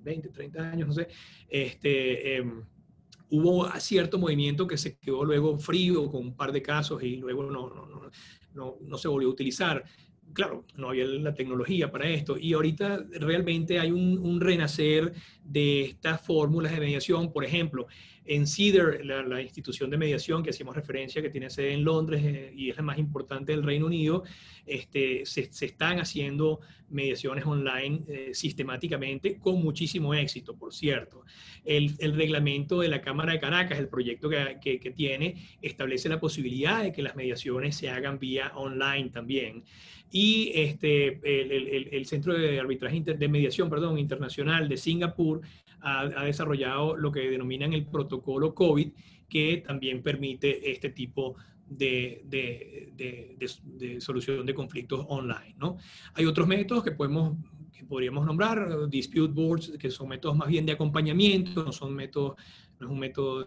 20, 30 años, no sé, hubo cierto movimiento que se quedó luego frío con un par de casos y luego no se volvió a utilizar. Claro, no había la tecnología para esto, y ahorita realmente hay un renacer de estas fórmulas de mediación. Por ejemplo, en CEDAR, la institución de mediación que hacíamos referencia, que tiene sede en Londres y es la más importante del Reino Unido, se están haciendo mediaciones online sistemáticamente con muchísimo éxito, por cierto. El reglamento de la Cámara de Caracas, el proyecto que tiene, establece la posibilidad de que las mediaciones se hagan vía online también. Y el Centro de Arbitraje de Mediación Internacional de Singapur ha desarrollado lo que denominan el protocolo COVID, que también permite este tipo de solución de conflictos online, ¿no? Hay otros métodos que que podríamos nombrar, dispute boards, que son métodos más bien de acompañamiento, no es un método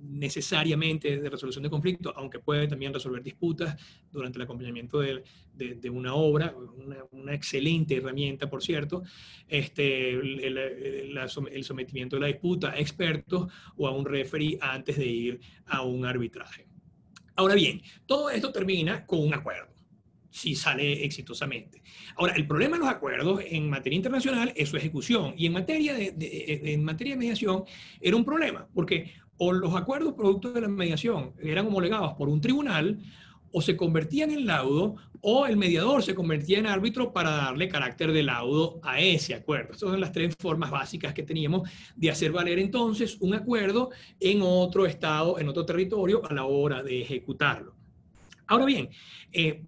necesariamente de resolución de conflictos, aunque puede también resolver disputas durante el acompañamiento de una obra, una excelente herramienta, por cierto, el sometimiento de la disputa a expertos o a un referee antes de ir a un arbitraje. Ahora bien, todo esto termina con un acuerdo, si sale exitosamente. Ahora, el problema de los acuerdos en materia internacional es su ejecución, y en materia de mediación era un problema, porque o los acuerdos producto de la mediación eran homologados por un tribunal, o se convertían en laudo, o el mediador se convertía en árbitro para darle carácter de laudo a ese acuerdo. Estas son las tres formas básicas que teníamos de hacer valer entonces un acuerdo en otro estado, en otro territorio, a la hora de ejecutarlo. Ahora bien,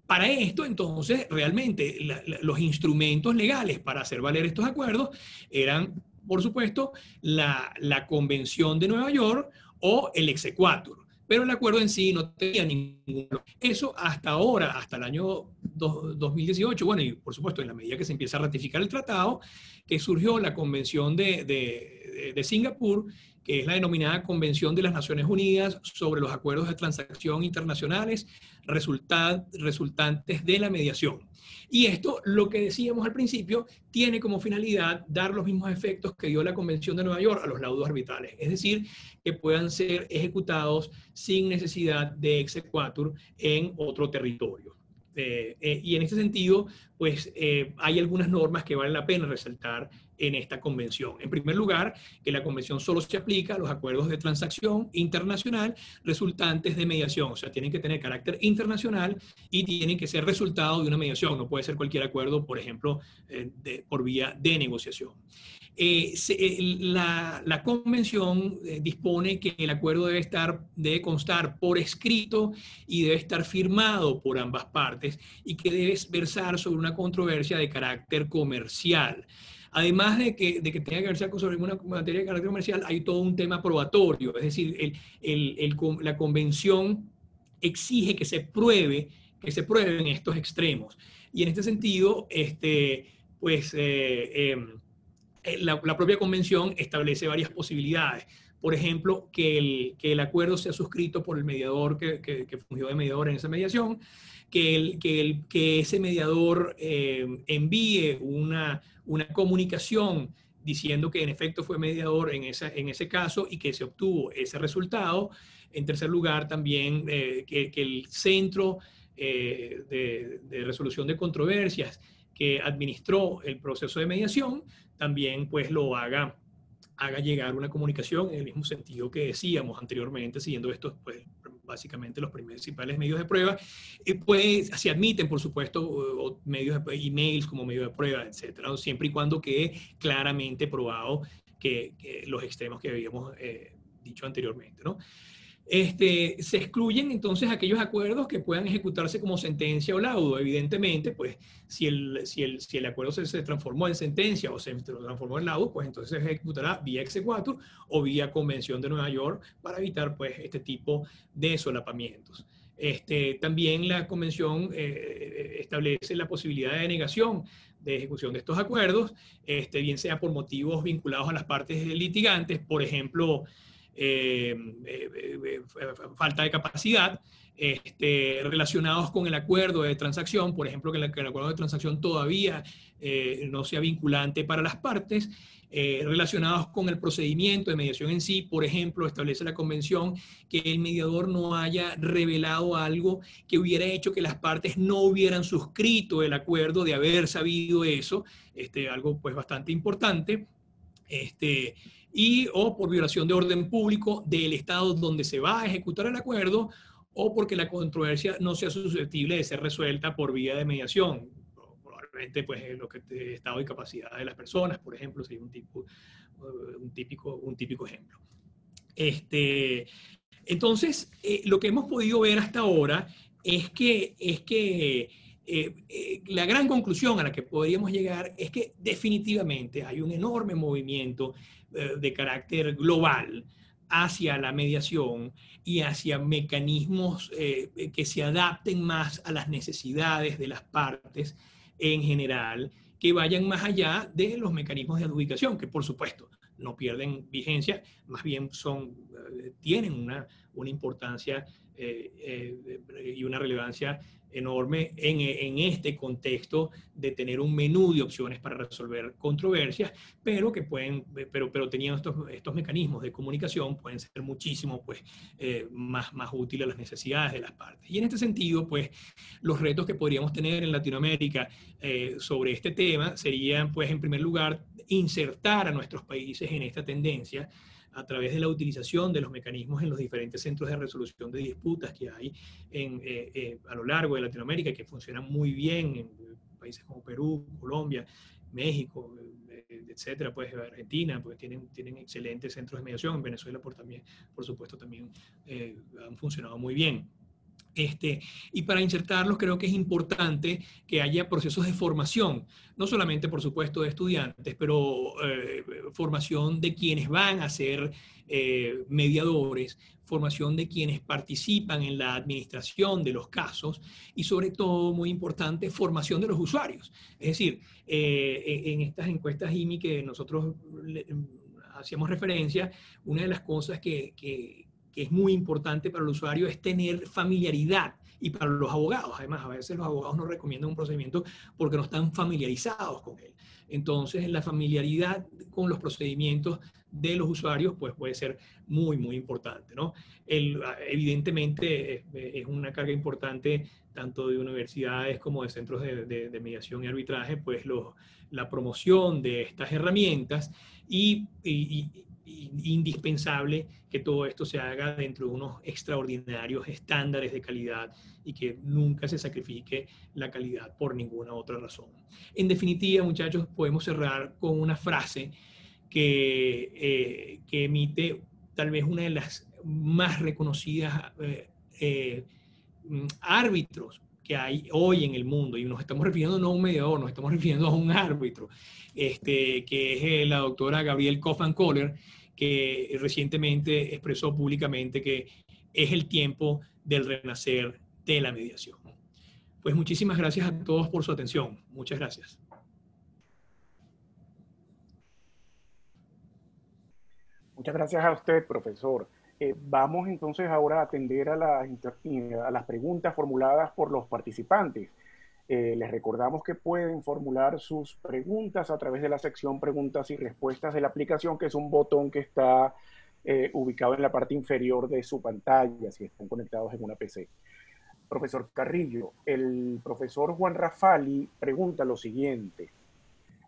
para esto entonces realmente los instrumentos legales para hacer valer estos acuerdos eran, por supuesto, la Convención de Nueva York o el exequatur. Pero el acuerdo en sí no tenía ninguno. Eso hasta ahora, hasta el año 2018, bueno, y por supuesto en la medida que se empieza a ratificar el tratado, que surgió la Convención de Singapur, que es la denominada Convención de las Naciones Unidas sobre los acuerdos de transacción internacionales resultantes de la mediación. Y esto, lo que decíamos al principio, tiene como finalidad dar los mismos efectos que dio la Convención de Nueva York a los laudos arbitrales, es decir, que puedan ser ejecutados sin necesidad de exequatur en otro territorio. Y en este sentido, pues hay algunas normas que vale la pena resaltar en esta convención. En primer lugar, que la convención solo se aplica a los acuerdos de transacción internacional resultantes de mediación, o sea, tienen que tener carácter internacional y tienen que ser resultado de una mediación, no puede ser cualquier acuerdo, por ejemplo, por vía de negociación. La convención dispone que el acuerdo debe constar por escrito y debe estar firmado por ambas partes y que debe versar sobre una controversia de carácter comercial. Además de que tenga que versar sobre una materia de carácter comercial, hay todo un tema probatorio, es decir, la convención exige que se prueben estos extremos. Y en este sentido, la propia convención establece varias posibilidades. Por ejemplo, que el acuerdo sea suscrito por el mediador que fungió de mediador en esa mediación, que ese mediador envíe una comunicación diciendo que en efecto fue mediador en ese caso y que se obtuvo ese resultado. En tercer lugar, también que el centro de resolución de controversias que administró el proceso de mediación también pues lo haga llegar una comunicación en el mismo sentido que decíamos anteriormente, siguiendo estos, pues, básicamente los principales medios de prueba. Pues se admiten, por supuesto, medios de emails como medio de prueba, etcétera, siempre y cuando quede claramente probado que los extremos que habíamos dicho anteriormente, ¿no? Se excluyen entonces aquellos acuerdos que puedan ejecutarse como sentencia o laudo. Evidentemente, pues si el acuerdo se transformó en sentencia o se transformó en laudo, pues entonces se ejecutará vía exequatur o vía Convención de Nueva York para evitar pues este tipo de solapamientos. También la Convención establece la posibilidad de denegación de ejecución de estos acuerdos, bien sea por motivos vinculados a las partes litigantes, por ejemplo, falta de capacidad, relacionados con el acuerdo de transacción, por ejemplo, que el acuerdo de transacción todavía no sea vinculante para las partes, relacionados con el procedimiento de mediación en sí. Por ejemplo, establece la convención que el mediador no haya revelado algo que hubiera hecho que las partes no hubieran suscrito el acuerdo, de haber sabido eso, algo pues bastante importante. O por violación de orden público del estado donde se va a ejecutar el acuerdo, o porque la controversia no sea susceptible de ser resuelta por vía de mediación. Probablemente pues lo que estado y capacidad de las personas, por ejemplo, sería un típico ejemplo. Entonces, lo que hemos podido ver hasta ahora es que la gran conclusión a la que podríamos llegar es que definitivamente hay un enorme movimiento de carácter global hacia la mediación y hacia mecanismos que se adapten más a las necesidades de las partes en general, que vayan más allá de los mecanismos de adjudicación, que por supuesto no pierden vigencia, más bien tienen una importancia y una relevancia enorme en este contexto de tener un menú de opciones para resolver controversias, pero que pero teniendo estos mecanismos de comunicación pueden ser muchísimo pues, más útiles a las necesidades de las partes. Y en este sentido, pues, los retos que podríamos tener en Latinoamérica sobre este tema serían, pues, en primer lugar, insertar a nuestros países en esta tendencia a través de la utilización de los mecanismos en los diferentes centros de resolución de disputas que hay a lo largo de Latinoamérica y que funcionan muy bien en países como Perú, Colombia, México, etcétera, pues Argentina, pues tienen excelentes centros de mediación, en Venezuela por supuesto también han funcionado muy bien. Y para insertarlos creo que es importante que haya procesos de formación, no solamente por supuesto de estudiantes, pero formación de quienes van a ser mediadores, formación de quienes participan en la administración de los casos y sobre todo, muy importante, formación de los usuarios. Es decir, en estas encuestas IMI que nosotros hacíamos referencia, una de las cosas que es muy importante para el usuario es tener familiaridad, y para los abogados. Además, a veces los abogados no recomiendan un procedimiento porque no están familiarizados con él. Entonces, la familiaridad con los procedimientos de los usuarios pues, puede ser muy importante, ¿no? Evidentemente, es una carga importante tanto de universidades como de centros de mediación y arbitraje, pues la promoción de estas herramientas y indispensable que todo esto se haga dentro de unos extraordinarios estándares de calidad y que nunca se sacrifique la calidad por ninguna otra razón. En definitiva, muchachos, podemos cerrar con una frase que emite tal vez una de las más reconocidas árbitros que hay hoy en el mundo, y nos estamos refiriendo no a un mediador, nos estamos refiriendo a un árbitro, que es la doctora Gabrielle Kaufman-Kohler, que recientemente expresó públicamente que es el tiempo del renacer de la mediación. Pues muchísimas gracias a todos por su atención. Muchas gracias.
Muchas gracias a usted, profesor. Vamos entonces ahora a atender a las preguntas formuladas por los participantes. Les recordamos que pueden formular sus preguntas a través de la sección preguntas y respuestas de la aplicación, que es un botón que está ubicado en la parte inferior de su pantalla, si están conectados en una PC. Profesor Carrillo, el profesor Juan Rafali pregunta lo siguiente.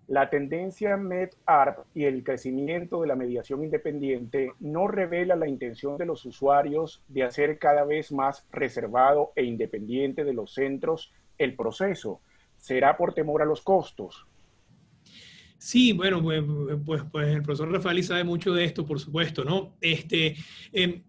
La tendencia MED-ARP y el crecimiento de la mediación independiente no revela la intención de los usuarios de hacer cada vez más reservado e independiente de los centros el proceso. ¿Será por temor a los costos?
Sí, bueno, pues el profesor Rafali sabe mucho de esto, por supuesto, ¿no? En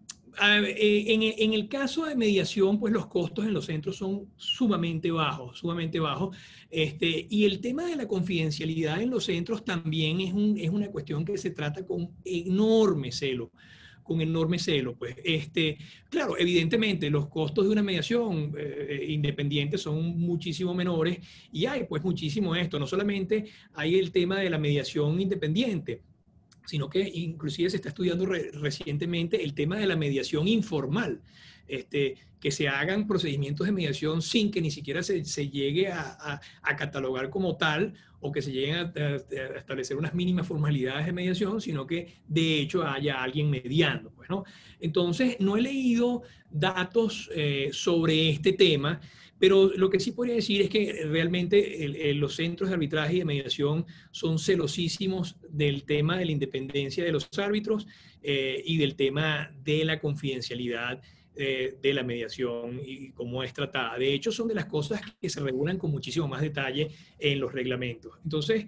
el caso de mediación, pues los costos en los centros son sumamente bajos, sumamente bajos. Y el tema de la confidencialidad en los centros también es una cuestión que se trata con enorme celo. Pues, claro, evidentemente los costos de una mediación independiente son muchísimo menores y hay pues muchísimo esto. No solamente hay el tema de la mediación independiente, sino que inclusive se está estudiando recientemente el tema de la mediación informal, que se hagan procedimientos de mediación sin que ni siquiera se llegue a catalogar como tal o que se lleguen a establecer unas mínimas formalidades de mediación, sino que de hecho haya alguien mediando, pues, ¿no? Entonces, no he leído datos sobre este tema, pero lo que sí podría decir es que realmente los centros de arbitraje y de mediación son celosísimos del tema de la independencia de los árbitros y del tema de la confidencialidad de la mediación y cómo es tratada. De hecho, son de las cosas que se regulan con muchísimo más detalle en los reglamentos. Entonces,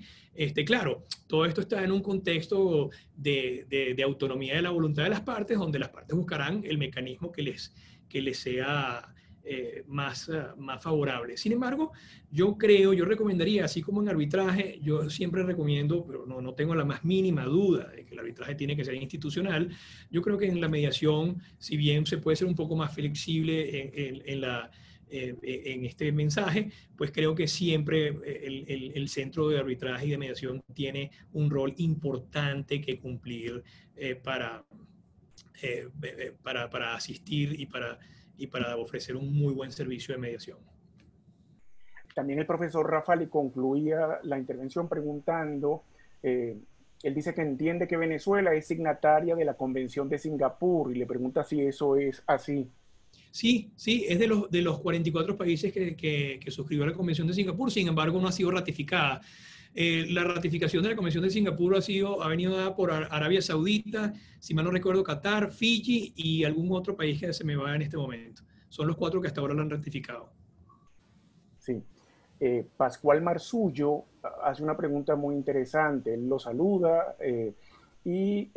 claro, todo esto está en un contexto de autonomía de la voluntad de las partes, donde las partes buscarán el mecanismo que les sea más favorable. Sin embargo, yo recomendaría, así como en arbitraje, yo siempre recomiendo, pero no tengo la más mínima duda de que el arbitraje tiene que ser institucional. Yo creo que en la mediación, si bien se puede ser un poco más flexible en este mensaje, pues creo que siempre el Centro de Arbitraje y de Mediación tiene un rol importante que cumplir para asistir y para ofrecer un muy buen servicio de mediación.
También el profesor Rafali concluía la intervención preguntando, él dice que entiende que Venezuela es signataria de la Convención de Singapur y le pregunta si eso es así.
Sí, sí, es de los 44 países que suscribió la Convención de Singapur, sin embargo no ha sido ratificada. La ratificación de la Convención de Singapur ha venido dada por Arabia Saudita, si mal no recuerdo, Qatar, Fiji y algún otro país que se me va en este momento. Son los 4 que hasta ahora lo han ratificado.
Sí. Pascual Marzullo hace una pregunta muy interesante. Él lo saluda y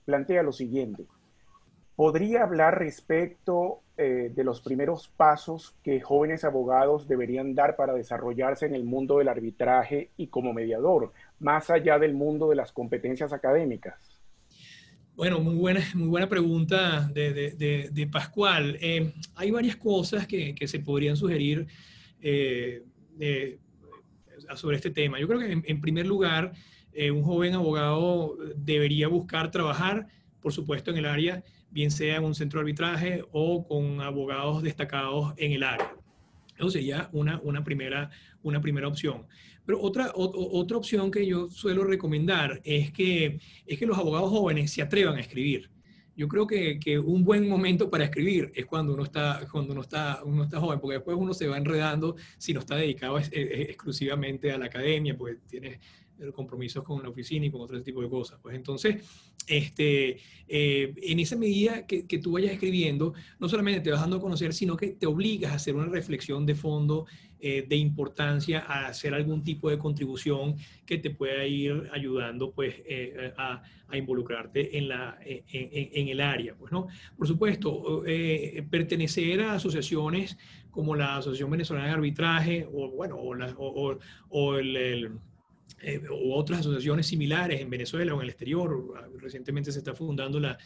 plantea lo siguiente. ¿Podría hablar respecto de los primeros pasos que jóvenes abogados deberían dar para desarrollarse en el mundo del arbitraje y como mediador, más allá del mundo de las competencias académicas?
Bueno, muy buena pregunta de Pascual. Hay varias cosas que se podrían sugerir sobre este tema. Yo creo que en primer lugar, un joven abogado debería buscar trabajar, por supuesto, en el área, bien sea en un centro de arbitraje o con abogados destacados en el área. Eso sería una primera opción. Pero otra opción que yo suelo recomendar es que los abogados jóvenes se atrevan a escribir. Yo creo que un buen momento para escribir es cuando uno está joven, porque después uno se va enredando si no está dedicado exclusivamente a la academia, pues tiene compromisos con la oficina y con otro tipo de cosas. Pues entonces, en esa medida que tú vayas escribiendo, no solamente te vas dando a conocer, sino que te obligas a hacer una reflexión de fondo, de importancia, a hacer algún tipo de contribución que te pueda ir ayudando pues, a involucrarte en el área. Pues, ¿no? Por supuesto, pertenecer a asociaciones como la Asociación Venezolana de Arbitraje o, bueno, o otras asociaciones similares en Venezuela o en el exterior. Recientemente se está fundando la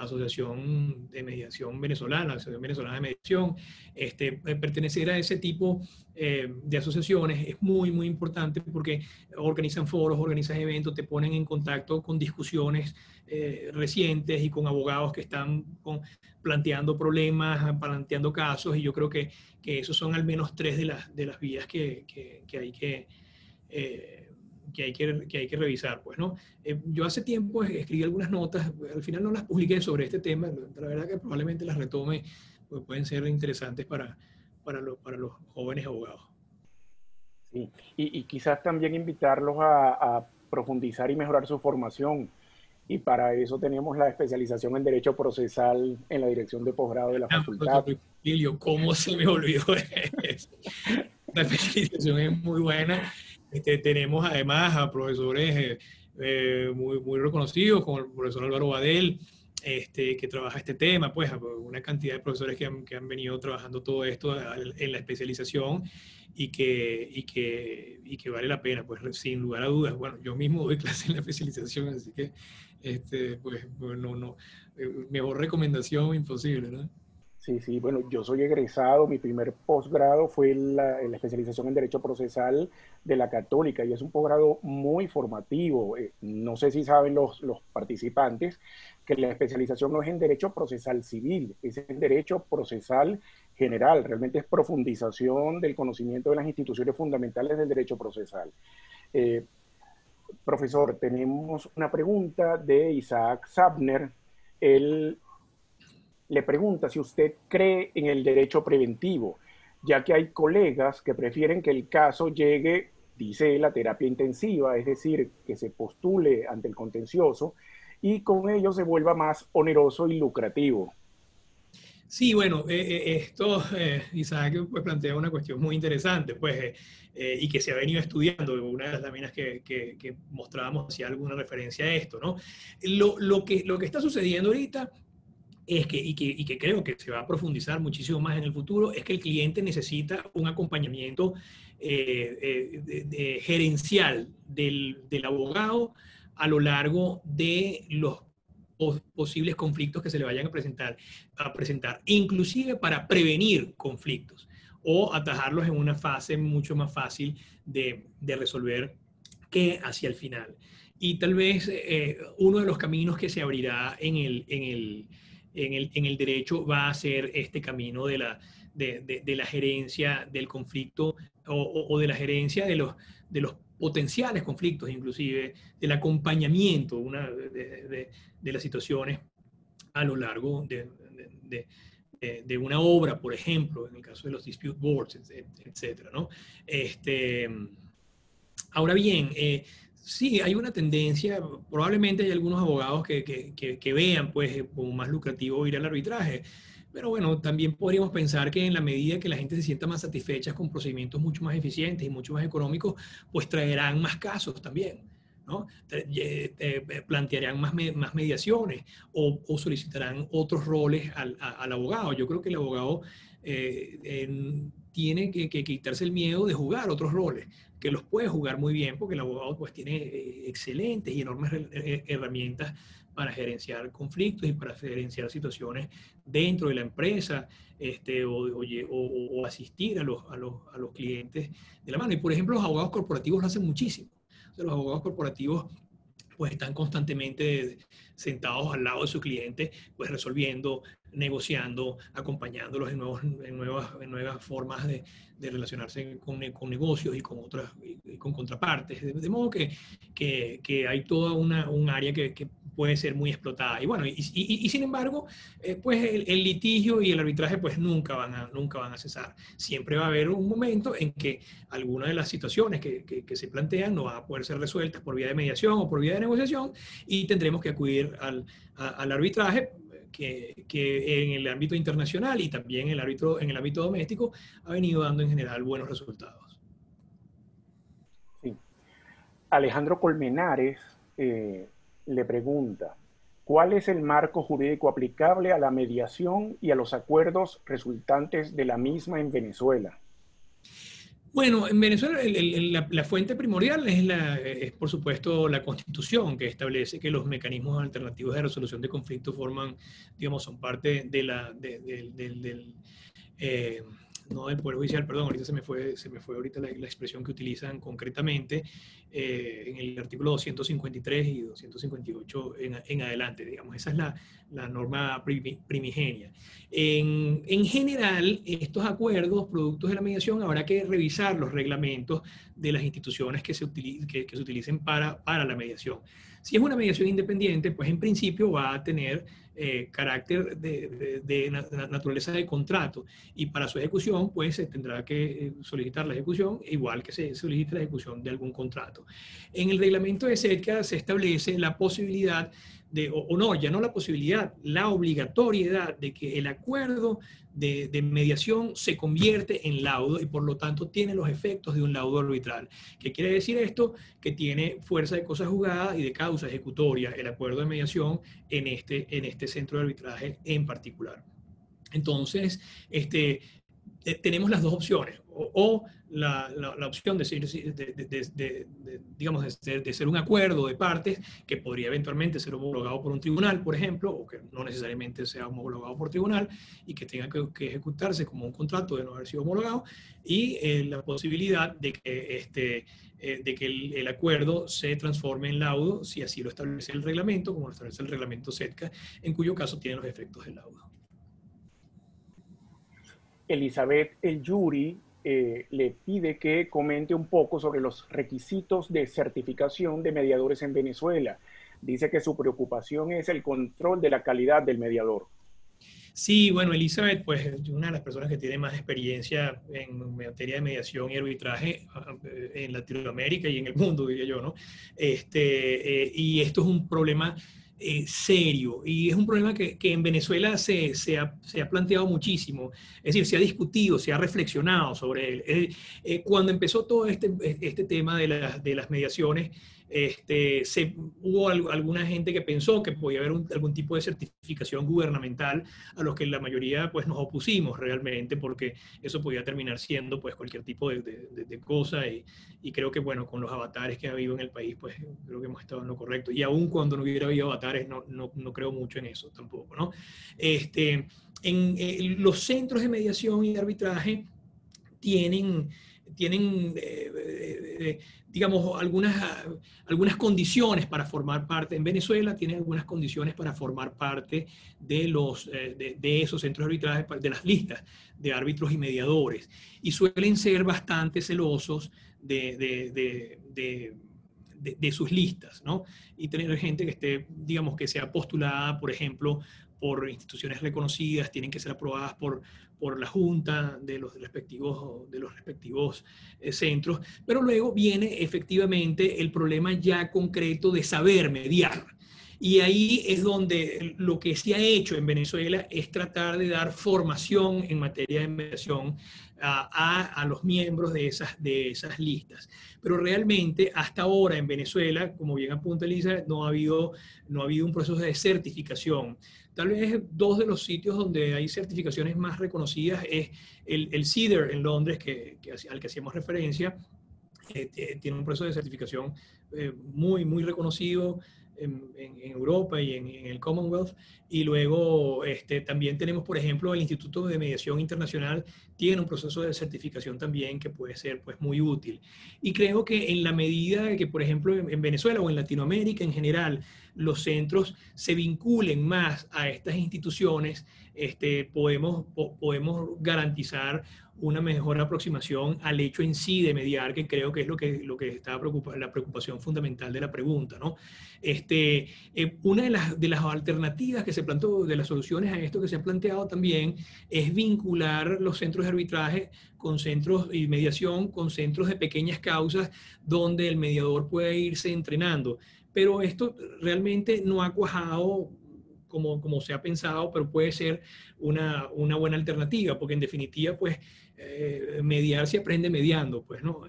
Asociación de Mediación Venezolana, la Asociación Venezolana de Mediación. Pertenecer a ese tipo de asociaciones es muy, muy importante porque organizan foros, organizan eventos, te ponen en contacto con discusiones recientes y con abogados que están planteando problemas, planteando casos, y yo creo que esos son al menos 3 de las vías que hay que hay que revisar, pues, ¿no? Yo hace tiempo escribí algunas notas, al final no las publiqué sobre este tema, la verdad que probablemente las retome, pues pueden ser interesantes para los jóvenes abogados.
Sí. Y quizás también invitarlos a profundizar y mejorar su formación. Y para eso tenemos la especialización en Derecho Procesal en la Dirección de Posgrado de la Facultad.
Emilio, ¿cómo se me olvidó eso? La especialización es muy buena. Tenemos además a profesores muy reconocidos, como el profesor Álvaro Badel, que trabaja este tema, pues una cantidad de profesores que han venido trabajando todo esto en la especialización y que vale la pena, pues sin lugar a dudas. Bueno, yo mismo doy clases en la especialización, así que pues mejor recomendación imposible, ¿no?
Sí, sí, bueno, yo soy egresado, mi primer posgrado fue en la especialización en Derecho Procesal de la Católica y es un posgrado muy formativo. No sé si saben los participantes que la especialización no es en Derecho Procesal Civil, es en Derecho Procesal General, realmente es profundización del conocimiento de las instituciones fundamentales del derecho procesal. Profesor, tenemos una pregunta de Isaac Sabner. Él le pregunta si usted cree en el derecho preventivo, ya que hay colegas que prefieren que el caso llegue, dice él, a terapia intensiva, es decir, que se postule ante el contencioso y con ello se vuelva más oneroso y lucrativo.
Sí, bueno, Isaac pues, plantea una cuestión muy interesante, pues, y que se ha venido estudiando. Una de las láminas que mostrábamos hacía alguna referencia a esto, ¿no? Lo que está sucediendo ahorita es y que creo que se va a profundizar muchísimo más en el futuro, es que el cliente necesita un acompañamiento gerencial del abogado a lo largo de los posibles conflictos que se le vayan a presentar, inclusive para prevenir conflictos o atajarlos en una fase mucho más fácil de resolver que hacia el final. Y tal vez uno de los caminos que se abrirá en el derecho va a ser este camino de la gerencia del conflicto o de la gerencia de los potenciales conflictos, inclusive del acompañamiento de las situaciones a lo largo de una obra, por ejemplo, en el caso de los dispute boards, etcétera, ¿no? Ahora bien, sí, hay una tendencia, probablemente hay algunos abogados que vean pues, como más lucrativo ir al arbitraje, pero bueno, también podríamos pensar que en la medida que la gente se sienta más satisfecha con procedimientos mucho más eficientes y mucho más económicos, pues traerán más casos también, ¿no? Plantearán más mediaciones o solicitarán otros roles al abogado. Yo creo que el abogado tiene que quitarse el miedo de jugar otros roles, que los puede jugar muy bien porque el abogado pues tiene excelentes y enormes herramientas para gerenciar conflictos y para gerenciar situaciones dentro de la empresa, o asistir a los clientes de la mano. Y por ejemplo, los abogados corporativos lo hacen muchísimo. O sea, los abogados corporativos pues están constantemente sentados al lado de su cliente, pues resolviendo, negociando, acompañándolos en nuevas formas de relacionarse con negocios y con otras, y con contrapartes. De modo que hay toda un área que puede ser muy explotada. Y bueno, y sin embargo, pues el litigio y el arbitraje pues nunca van a cesar. Siempre va a haber un momento en que alguna de las situaciones que se plantean no va a poder ser resueltas por vía de mediación o por vía de negociación y tendremos que acudir al arbitraje que en el ámbito internacional y también en el ámbito doméstico ha venido dando en general buenos resultados.
Sí. Alejandro Colmenares le pregunta, ¿cuál es el marco jurídico aplicable a la mediación y a los acuerdos resultantes de la misma en Venezuela?
Bueno, en Venezuela la fuente primordial es, por supuesto, la Constitución, que establece que los mecanismos alternativos de resolución de conflictos son parte no del Poder Judicial, perdón, ahorita se me fue ahorita la expresión que utilizan concretamente en el artículo 253 y 258 en adelante, digamos. Esa es la norma primigenia. En general, estos acuerdos, productos de la mediación, habrá que revisar los reglamentos de las instituciones que se utilicen para la mediación. Si es una mediación independiente, pues en principio va a tener carácter de naturaleza de contrato y para su ejecución pues se tendrá que solicitar la ejecución igual que se solicita la ejecución de algún contrato. En el reglamento de SEDCA se establece la posibilidad la obligatoriedad de que el acuerdo de mediación se convierte en laudo y por lo tanto tiene los efectos de un laudo arbitral. ¿Qué quiere decir esto? Que tiene fuerza de cosa juzgada y de causa ejecutoria el acuerdo de mediación en este centro de arbitraje en particular. Entonces, tenemos las dos opciones, o la opción de ser un acuerdo de partes que podría eventualmente ser homologado por un tribunal, por ejemplo, o que no necesariamente sea homologado por tribunal y que tenga que ejecutarse como un contrato de no haber sido homologado, y la posibilidad de que el acuerdo se transforme en laudo si así lo establece el reglamento, como lo establece el reglamento SEDCA, en cuyo caso tiene los efectos del laudo.
Elizabeth El Yuri le pide que comente un poco sobre los requisitos de certificación de mediadores en Venezuela. Dice que su preocupación es el control de la calidad del mediador.
Sí, bueno, Elizabeth, pues es una de las personas que tiene más experiencia en materia de mediación y arbitraje en Latinoamérica y en el mundo, diría yo, ¿no? Y esto es un problema serio y es un problema que en Venezuela se ha planteado muchísimo, es decir, se ha discutido, se ha reflexionado sobre él. Cuando empezó todo este tema de las mediaciones, Hubo alguna gente que pensó que podía haber algún tipo de certificación gubernamental a los que la mayoría pues, nos opusimos realmente, porque eso podía terminar siendo pues, cualquier tipo de cosa. Y creo que, bueno, con los avatares que ha habido en el país, pues creo que hemos estado en lo correcto. Y aún cuando no hubiera habido avatares, no creo mucho en eso tampoco, ¿no? Los centros de mediación y arbitraje tienen digamos, algunas condiciones para formar parte. En Venezuela tienen algunas condiciones para formar parte de esos centros de arbitraje, de las listas de árbitros y mediadores. Y suelen ser bastante celosos de sus listas, ¿no? Y tener gente que esté, digamos, que sea postulada, por ejemplo, por instituciones reconocidas, tienen que ser aprobadas por la junta de los respectivos centros, pero luego viene efectivamente el problema ya concreto de saber mediar. Y ahí es donde lo que se ha hecho en Venezuela es tratar de dar formación en materia de mediación a los miembros de esas listas. Pero realmente hasta ahora en Venezuela, como bien apunta Elisa, no ha habido un proceso de certificación. Tal vez dos de los sitios donde hay certificaciones más reconocidas es el CEDAR en Londres, al que hacíamos referencia. Tiene un proceso de certificación muy, muy reconocido en Europa y en el Commonwealth. Y luego también tenemos, por ejemplo, el Instituto de Mediación Internacional tiene un proceso de certificación también que puede ser pues, muy útil. Y creo que en la medida de que, por ejemplo, en Venezuela o en Latinoamérica en general, los centros se vinculen más a estas instituciones, podemos garantizar una mejor aproximación al hecho en sí de mediar, que creo que es lo que está la preocupación fundamental de la pregunta, ¿no? Una de las alternativas que se planteó, de las soluciones a esto que se ha planteado también, es vincular los centros de arbitraje con centros y mediación, con centros de pequeñas causas donde el mediador puede irse entrenando. Pero esto realmente no ha cuajado como se ha pensado, pero puede ser una buena alternativa, porque en definitiva, pues, mediar se aprende mediando, pues, ¿no?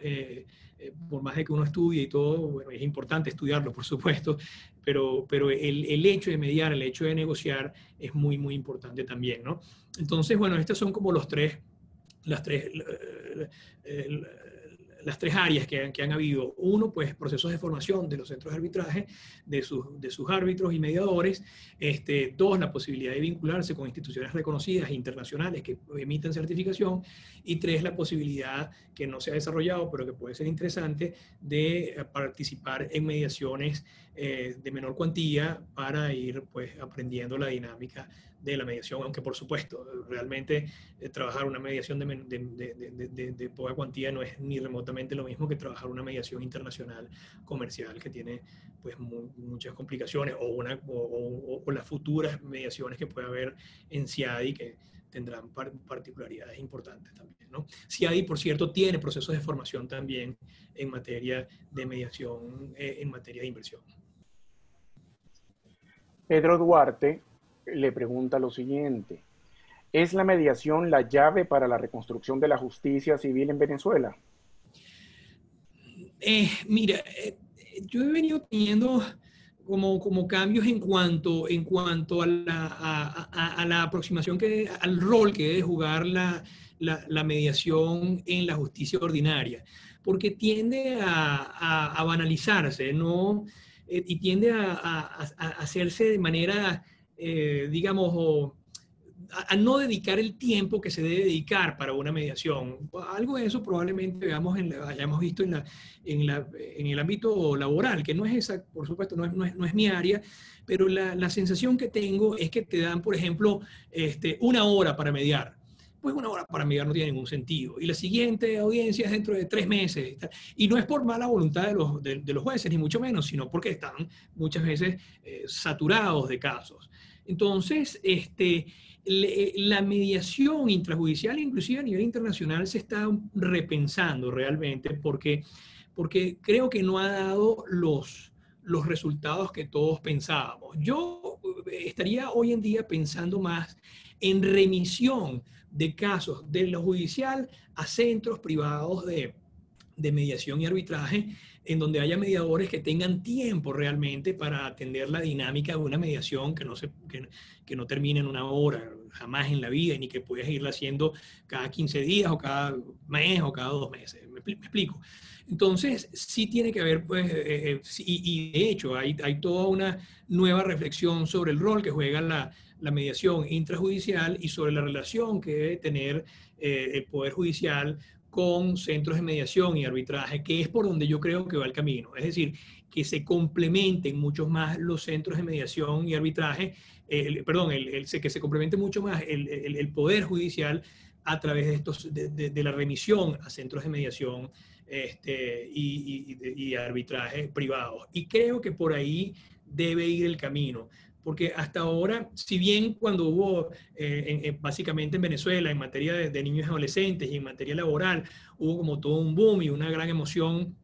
Por más de que uno estudie y todo, bueno, es importante estudiarlo, por supuesto, pero el hecho de mediar, el hecho de negociar es muy, muy importante también, ¿no? Entonces, bueno, estas son como las tres áreas que han habido. Uno, pues procesos de formación de los centros de arbitraje, de sus árbitros y mediadores. Dos, la posibilidad de vincularse con instituciones reconocidas e internacionales que emiten certificación. Y tres, la posibilidad, que no se ha desarrollado, pero que puede ser interesante, de participar en mediaciones de menor cuantía para ir pues, aprendiendo la dinámica de la mediación, aunque por supuesto, realmente trabajar una mediación de poca cuantía no es ni remotamente lo mismo que trabajar una mediación internacional comercial que tiene pues muchas complicaciones, o las futuras mediaciones que puede haber en CIADI que tendrán particularidades importantes también, ¿no? CIADI, por cierto, tiene procesos de formación también en materia de mediación, en materia de inversión.
Pedro Duarte le pregunta lo siguiente: ¿es la mediación la llave para la reconstrucción de la justicia civil en Venezuela?
Mira, yo he venido teniendo como cambios en cuanto a la aproximación, al rol que debe jugar la mediación en la justicia ordinaria, porque tiende a banalizarse, ¿no? Y tiende a hacerse de manera, digamos, a no dedicar el tiempo que se debe dedicar para una mediación. Algo de eso probablemente hayamos visto en el ámbito laboral, que no es esa, por supuesto, no es mi área, pero la sensación que tengo es que te dan, por ejemplo, una hora para mediar. Pues una hora para mediar no tiene ningún sentido. Y la siguiente audiencia es dentro de 3 meses. Y no es por mala voluntad de los jueces, ni mucho menos, sino porque están muchas veces saturados de casos. Entonces, la mediación intrajudicial, inclusive a nivel internacional, se está repensando realmente porque creo que no ha dado los resultados que todos pensábamos. Yo estaría hoy en día pensando más en remisión de casos de lo judicial a centros privados de de mediación y arbitraje, en donde haya mediadores que tengan tiempo realmente para atender la dinámica de una mediación que no termine en una hora, jamás en la vida, ni que puedas irla haciendo cada 15 días o cada mes o cada 2 meses. ¿Me explico? Entonces, sí tiene que haber, pues, y de hecho hay toda una nueva reflexión sobre el rol que juega la mediación intrajudicial y sobre la relación que debe tener el Poder Judicial con centros de mediación y arbitraje, que es por donde yo creo que va el camino. Es decir, que se complementen mucho más los centros de mediación y arbitraje, que se complemente mucho más el Poder Judicial a través de la remisión a centros de mediación y arbitraje privados. Y creo que por ahí debe ir el camino. Porque hasta ahora, si bien cuando hubo, básicamente en Venezuela, en materia de niños y adolescentes y en materia laboral, hubo como todo un boom y una gran emoción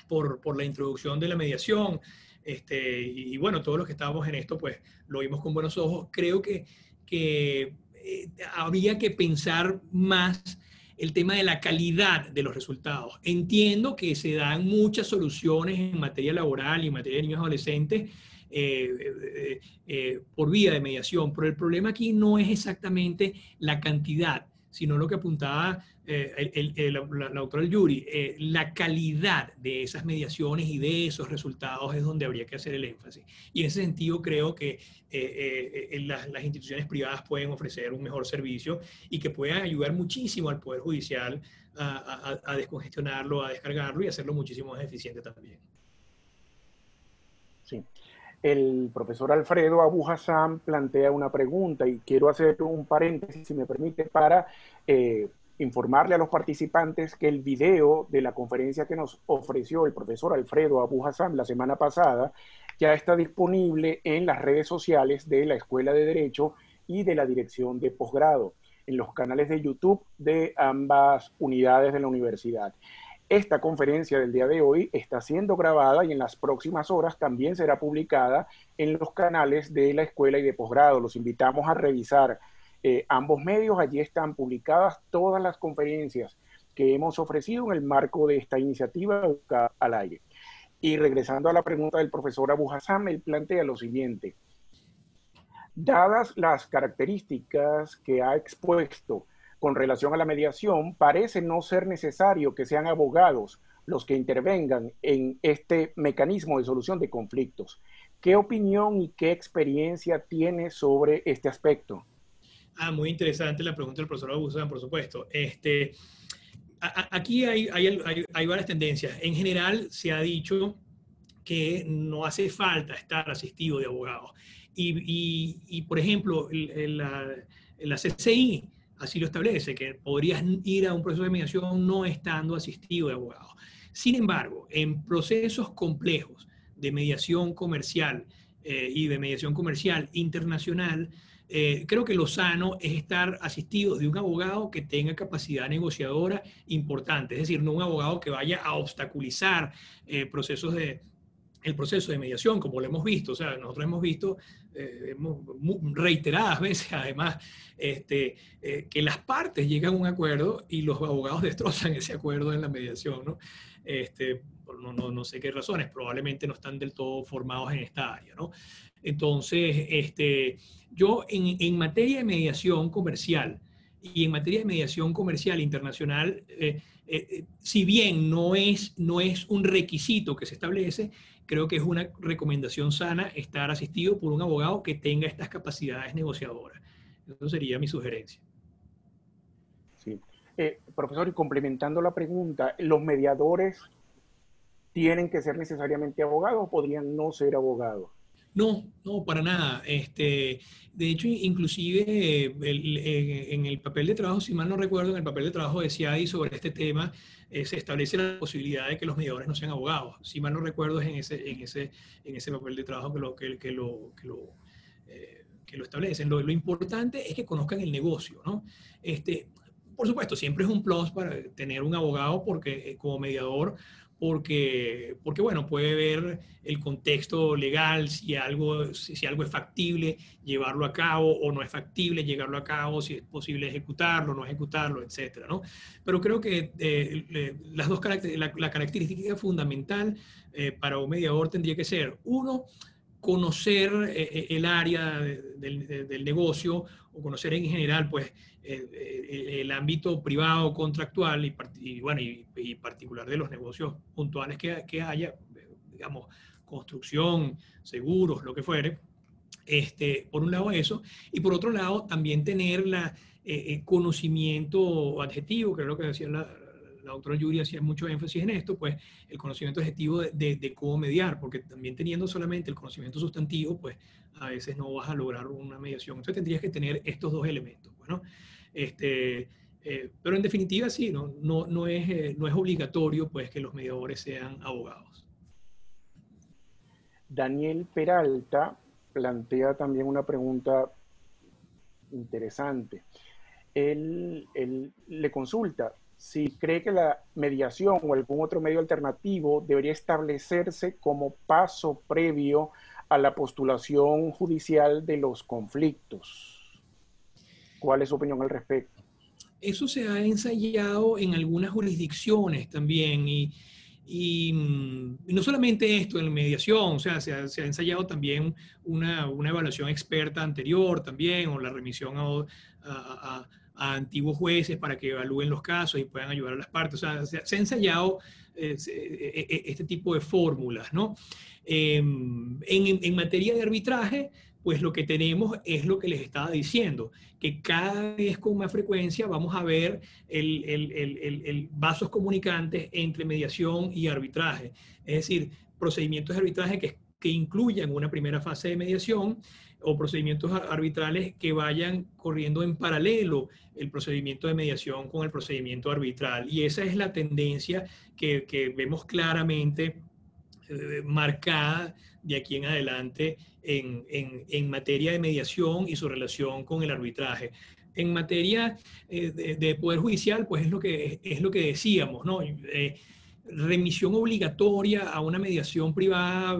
por la introducción de la mediación, y bueno, todos los que estábamos en esto, pues lo vimos con buenos ojos. Creo que habría que pensar más el tema de la calidad de los resultados. Entiendo que se dan muchas soluciones en materia laboral y en materia de niños y adolescentes, por vía de mediación, pero el problema aquí no es exactamente la cantidad, sino lo que apuntaba la doctora Yuri, la calidad de esas mediaciones y de esos resultados es donde habría que hacer el énfasis. Y en ese sentido creo que las instituciones privadas pueden ofrecer un mejor servicio y que puedan ayudar muchísimo al Poder Judicial a descongestionarlo, a descargarlo y hacerlo muchísimo más eficiente también.
Sí. El profesor Alfredo Abu Hassan plantea una pregunta y quiero hacer un paréntesis, si me permite, para informarle a los participantes que el video de la conferencia que nos ofreció el profesor Alfredo Abu Hassan la semana pasada ya está disponible en las redes sociales de la Escuela de Derecho y de la Dirección de Posgrado, en los canales de YouTube de ambas unidades de la universidad. Esta conferencia del día de hoy está siendo grabada y en las próximas horas también será publicada en los canales de la Escuela y de Posgrado. Los invitamos a revisar ambos medios. Allí están publicadas todas las conferencias que hemos ofrecido en el marco de esta iniciativa al aire. Y regresando a la pregunta del profesor Abu Hassan, él plantea lo siguiente. Dadas las características que ha expuesto con relación a la mediación, parece no ser necesario que sean abogados los que intervengan en este mecanismo de solución de conflictos. ¿Qué opinión y qué experiencia tiene sobre este aspecto?
Muy interesante la pregunta del profesor Abusan, por supuesto. Aquí hay varias tendencias. En general se ha dicho que no hace falta estar asistido de abogados. Y por ejemplo, la CCI así lo establece, que podrías ir a un proceso de mediación no estando asistido de abogados. Sin embargo, en procesos complejos de mediación comercial y de mediación comercial internacional, creo que lo sano es estar asistido de un abogado que tenga capacidad negociadora importante, es decir, no un abogado que vaya a obstaculizar el proceso de mediación, como lo hemos visto. O sea, nosotros hemos visto reiteradas veces, además, que las partes llegan a un acuerdo y los abogados destrozan ese acuerdo en la mediación, ¿no? No sé qué razones, probablemente no están del todo formados en esta área, ¿no? Entonces, yo en materia de mediación comercial y en materia de mediación comercial internacional, si bien no es un requisito que se establece, creo que es una recomendación sana estar asistido por un abogado que tenga estas capacidades negociadoras. Eso sería mi sugerencia.
Sí. Profesor, y complementando la pregunta, ¿los mediadores tienen que ser necesariamente abogados o podrían no ser abogados?
No, para nada. De hecho, inclusive en el papel de trabajo, si mal no recuerdo, en el papel de trabajo de CIADI sobre este tema, se establece la posibilidad de que los mediadores no sean abogados. Si mal no recuerdo, es en ese papel de trabajo que lo establecen. Lo importante es que conozcan el negocio, ¿no? Por supuesto, siempre es un plus para tener un abogado porque como mediador porque bueno, puede ver el contexto legal, si algo es factible llevarlo a cabo o no es factible llevarlo a cabo, si es posible ejecutarlo, no ejecutarlo, etcétera, ¿no? Pero creo que las dos la característica fundamental para un mediador tendría que ser, uno, conocer el área del negocio o conocer en general pues el ámbito privado contractual y particular de los negocios puntuales que haya, digamos, construcción, seguros, lo que fuere. Por un lado eso, y por otro lado también tener conocimiento adjetivo, que es lo que decía la doctora Yuri, hacía mucho énfasis en esto, pues el conocimiento adjetivo de cómo mediar, porque también teniendo solamente el conocimiento sustantivo, pues a veces no vas a lograr una mediación. Entonces tendrías que tener estos dos elementos. Bueno, pero en definitiva sí, no es obligatorio pues que los mediadores sean abogados.
Daniel Peralta plantea también una pregunta interesante. Él le consulta si cree que la mediación o algún otro medio alternativo debería establecerse como paso previo a la postulación judicial de los conflictos. ¿Cuál es su opinión al respecto?
Eso se ha ensayado en algunas jurisdicciones también y no solamente esto en mediación, o sea, se ha ensayado también una evaluación experta anterior también, o la remisión a antiguos jueces para que evalúen los casos y puedan ayudar a las partes. O sea, se ha ensayado este tipo de fórmulas, ¿no? En materia de arbitraje, pues lo que tenemos es lo que les estaba diciendo, que cada vez con más frecuencia vamos a ver vasos comunicantes entre mediación y arbitraje. Es decir, procedimientos de arbitraje que incluyan una primera fase de mediación o procedimientos arbitrales que vayan corriendo en paralelo el procedimiento de mediación con el procedimiento arbitral. Y esa es la tendencia que vemos claramente marcada de aquí en adelante en materia de mediación y su relación con el arbitraje. En materia de poder judicial, pues es lo que decíamos, ¿no? Remisión obligatoria a una mediación privada,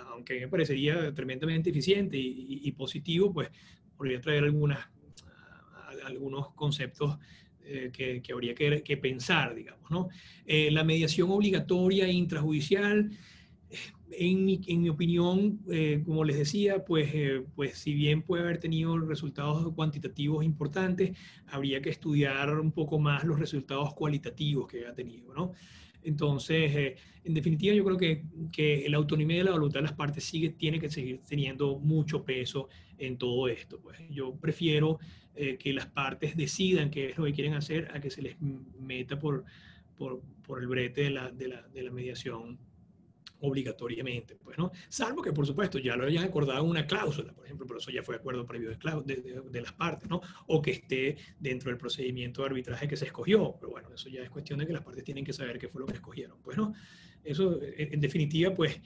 aunque me parecería tremendamente eficiente y positivo, pues podría traer algunos conceptos que habría que pensar, digamos, ¿no? La mediación obligatoria intrajudicial, en mi opinión, como les decía, pues si bien puede haber tenido resultados cuantitativos importantes, habría que estudiar un poco más los resultados cualitativos que ha tenido, ¿no? Entonces, en definitiva, yo creo que la autonomía de la voluntad de las partes tiene que seguir teniendo mucho peso en todo esto. Pues yo prefiero que las partes decidan qué es lo que quieren hacer a que se les meta por el brete de la mediación obligatoriamente, pues, ¿no? Salvo que, por supuesto, ya lo hayan acordado en una cláusula, por ejemplo, pero eso ya fue acuerdo previo de las partes, ¿no? O que esté dentro del procedimiento de arbitraje que se escogió, pero bueno, eso ya es cuestión de que las partes tienen que saber qué fue lo que escogieron, pues, ¿no? Eso, en definitiva, pues,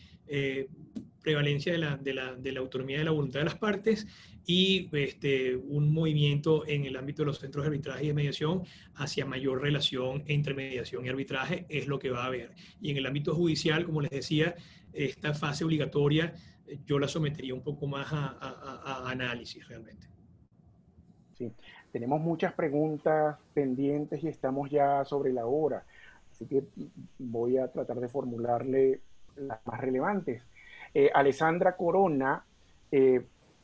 prevalencia de la autonomía de la voluntad de las partes y un movimiento en el ámbito de los centros de arbitraje y de mediación hacia mayor relación entre mediación y arbitraje es lo que va a haber. Y en el ámbito judicial, como les decía, esta fase obligatoria yo la sometería un poco más a análisis realmente.
Sí, tenemos muchas preguntas pendientes y estamos ya sobre la hora, así que voy a tratar de formularle las más relevantes. Alessandra Corona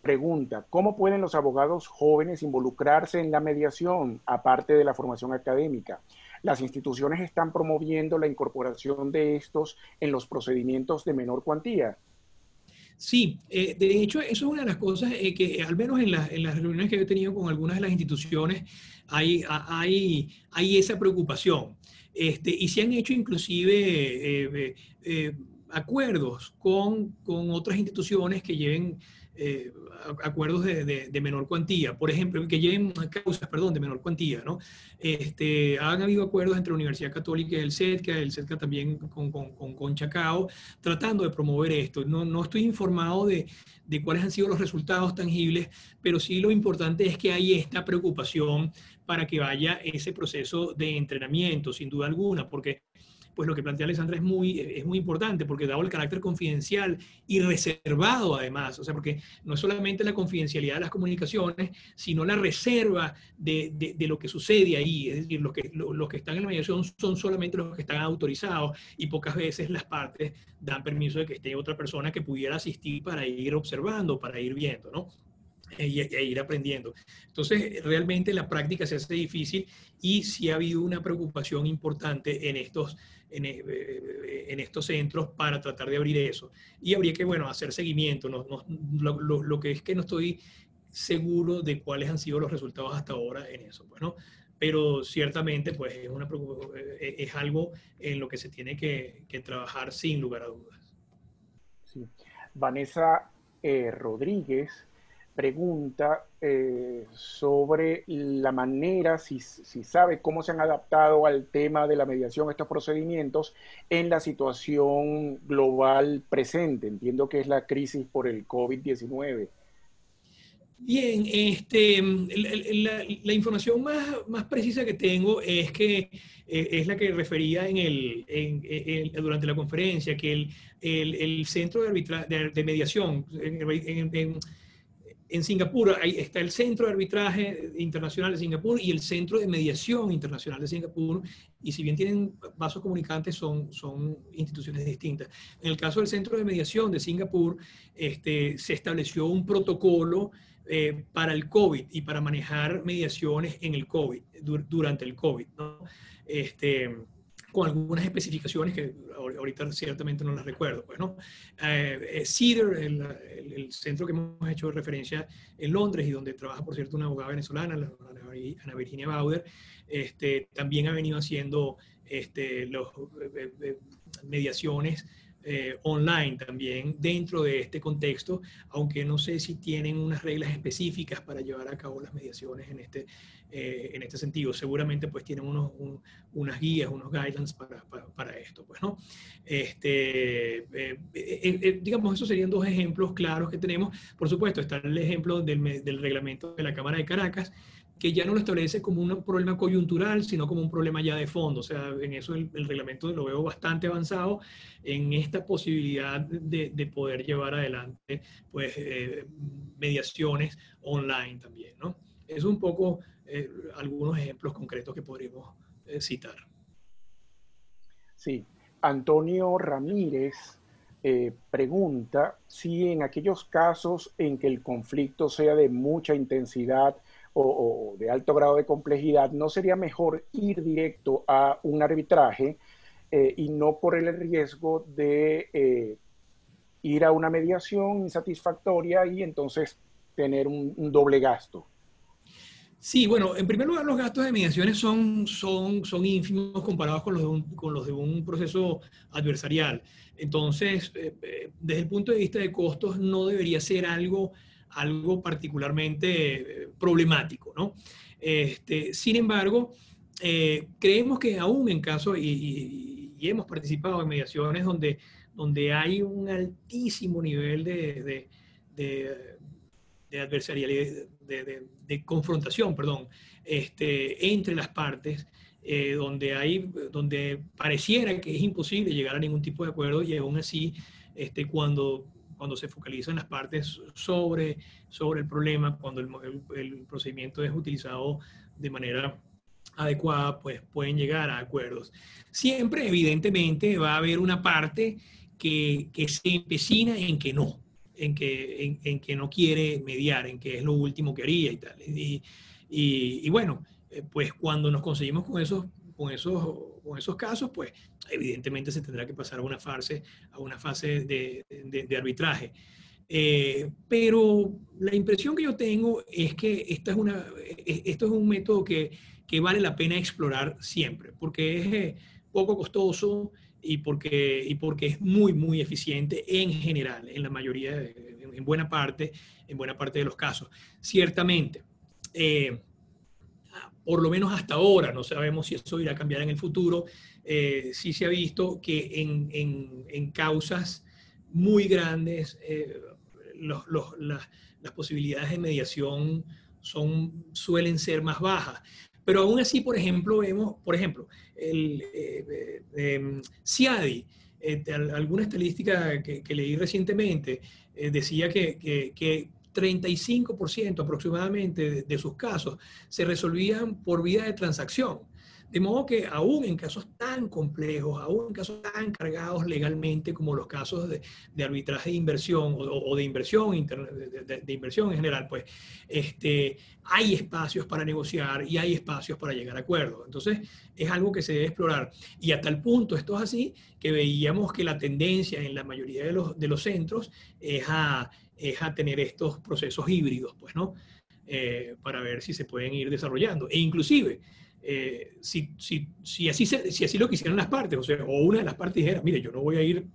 pregunta, ¿cómo pueden los abogados jóvenes involucrarse en la mediación, aparte de la formación académica? ¿Las instituciones están promoviendo la incorporación de estos en los procedimientos de menor cuantía?
Sí, de hecho, eso es una de las cosas que, al menos en las reuniones que he tenido con algunas de las instituciones, hay esa preocupación. Y se han hecho inclusive acuerdos con otras instituciones que lleven acuerdos de menor cuantía, por ejemplo, que lleven causas, perdón, de menor cuantía, ¿no? Han habido acuerdos entre la Universidad Católica y el CEDCA también con Chacao, tratando de promover esto. No estoy informado de cuáles han sido los resultados tangibles, pero sí lo importante es que hay esta preocupación para que vaya ese proceso de entrenamiento, sin duda alguna, porque pues lo que plantea Alessandra es muy importante, porque dado el carácter confidencial y reservado además, o sea, porque no es solamente la confidencialidad de las comunicaciones, sino la reserva de lo que sucede ahí, es decir, los que están en la mediación son solamente los que están autorizados y pocas veces las partes dan permiso de que esté otra persona que pudiera asistir para ir observando, para ir viendo, ¿no? E ir aprendiendo. Entonces, realmente la práctica se hace difícil y sí ha habido una preocupación importante en estos centros para tratar de abrir eso. Y habría que, bueno, hacer seguimiento. Lo que es que no estoy seguro de cuáles han sido los resultados hasta ahora en eso. Bueno, pero ciertamente pues es algo en lo que se tiene que trabajar sin lugar a dudas.
Sí. Vanessa Rodríguez pregunta sobre la manera, si sabe cómo se han adaptado al tema de la mediación, estos procedimientos, en la situación global presente. Entiendo que es la crisis por el COVID-19.
Bien, la información más precisa que tengo es que es la que refería durante la conferencia, que el centro de mediación en Singapur, ahí está el Centro de Arbitraje Internacional de Singapur y el Centro de Mediación Internacional de Singapur, y si bien tienen vasos comunicantes, son instituciones distintas. En el caso del Centro de Mediación de Singapur, se estableció un protocolo para el COVID y para manejar mediaciones en el COVID, durante el COVID, ¿no? Con algunas especificaciones que ahorita ciertamente no las recuerdo. Pues, ¿no? CEDAR, el centro que hemos hecho referencia en Londres y donde trabaja, por cierto, una abogada venezolana, Ana Virginia Bauder, también ha venido haciendo mediaciones online también dentro de este contexto, aunque no sé si tienen unas reglas específicas para llevar a cabo las mediaciones en este sentido. Seguramente pues tienen unas guías, unos guidelines para esto, pues, ¿no? Digamos, esos serían dos ejemplos claros que tenemos. Por supuesto, está el ejemplo del reglamento de la Cámara de Caracas, que ya no lo establece como un problema coyuntural, sino como un problema ya de fondo. O sea, en eso el reglamento lo veo bastante avanzado en esta posibilidad de poder llevar adelante pues, mediaciones online también, ¿no? Es un poco algunos ejemplos concretos que podríamos citar.
Sí, Antonio Ramírez pregunta si en aquellos casos en que el conflicto sea de mucha intensidad o de alto grado de complejidad, ¿no sería mejor ir directo a un arbitraje y no correr el riesgo de ir a una mediación insatisfactoria y entonces tener un doble gasto?
Sí, bueno, en primer lugar, los gastos de mediaciones son ínfimos comparados con los de un proceso adversarial. Entonces, desde el punto de vista de costos, no debería ser algo particularmente problemático, ¿no? Sin embargo, creemos que aún en caso, y hemos participado en mediaciones donde hay un altísimo nivel de adversarialidad, de confrontación, perdón, entre las partes, donde pareciera que es imposible llegar a ningún tipo de acuerdo, y aún así, cuando se focalizan las partes sobre el problema, cuando el procedimiento es utilizado de manera adecuada, pues pueden llegar a acuerdos. Siempre, evidentemente, va a haber una parte que se empecina en que no, en que no quiere mediar, en que es lo último que haría y tal. Y bueno, pues cuando nos conseguimos con esos casos, pues evidentemente se tendrá que pasar a una fase de arbitraje. Pero la impresión que yo tengo es que esto es un método que vale la pena explorar siempre, porque es poco costoso y porque es muy, muy eficiente en general, en la mayoría, en buena parte de los casos. Ciertamente, por lo menos hasta ahora, no sabemos si eso irá a cambiar en el futuro, sí se ha visto que en causas muy grandes, las posibilidades de mediación suelen ser más bajas. Pero aún así, por ejemplo, vemos, por ejemplo, el CIADI, alguna estadística que leí recientemente, decía que 35% aproximadamente de sus casos se resolvían por vía de transacción. De modo que aún en casos tan complejos, aún en casos tan cargados legalmente como los casos de arbitraje de inversión o de inversión, de inversión en general, pues hay espacios para negociar y hay espacios para llegar a acuerdos. Entonces es algo que se debe explorar. Y a tal punto esto es así que veíamos que la tendencia en la mayoría de los centros es a tener estos procesos híbridos, pues, ¿no? Para ver si se pueden ir desarrollando. E inclusive, si así lo quisieran las partes, o sea, o una de las partes dijera, mire, yo no voy a ir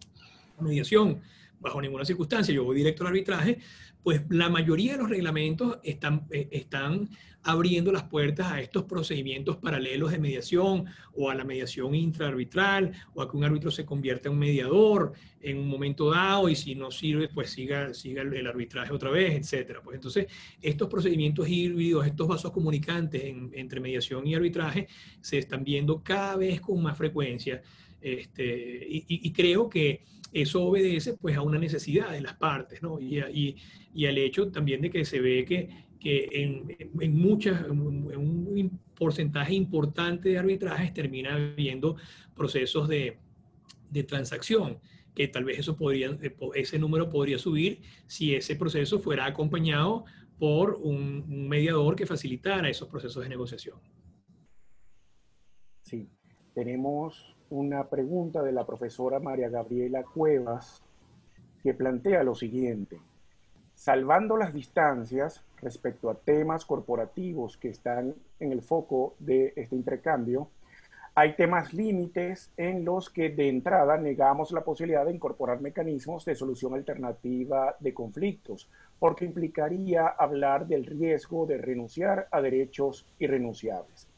a mediación bajo ninguna circunstancia, yo voy directo al arbitraje, pues la mayoría de los reglamentos están abriendo las puertas a estos procedimientos paralelos de mediación o a la mediación intraarbitral o a que un árbitro se convierta en un mediador en un momento dado y si no sirve, pues siga el arbitraje otra vez, etcétera. Pues entonces, estos procedimientos híbridos, estos vasos comunicantes entre mediación y arbitraje se están viendo cada vez con más frecuencia y creo que eso obedece pues a una necesidad de las partes, ¿no? Y al hecho también de que se ve que en un porcentaje importante de arbitrajes termina habiendo procesos de transacción, que tal vez ese número podría subir si ese proceso fuera acompañado por un mediador que facilitara esos procesos de negociación.
Sí, tenemos una pregunta de la profesora María Gabriela Cuevas que plantea lo siguiente. Salvando las distancias respecto a temas corporativos que están en el foco de este intercambio, hay temas límites en los que de entrada negamos la posibilidad de incorporar mecanismos de solución alternativa de conflictos, porque implicaría hablar del riesgo de renunciar a derechos irrenunciables.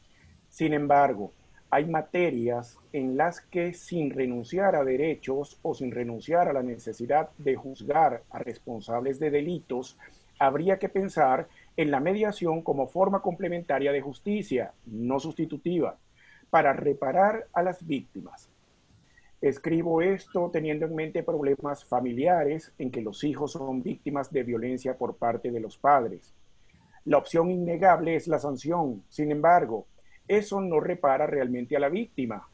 Sin embargo, hay materias en las que sin renunciar a derechos o sin renunciar a la necesidad de juzgar a responsables de delitos, habría que pensar en la mediación como forma complementaria de justicia, no sustitutiva, para reparar a las víctimas. Escribo esto teniendo en mente problemas familiares en que los hijos son víctimas de violencia por parte de los padres. La opción innegable es la sanción. Sin embargo, eso no repara realmente a la víctima.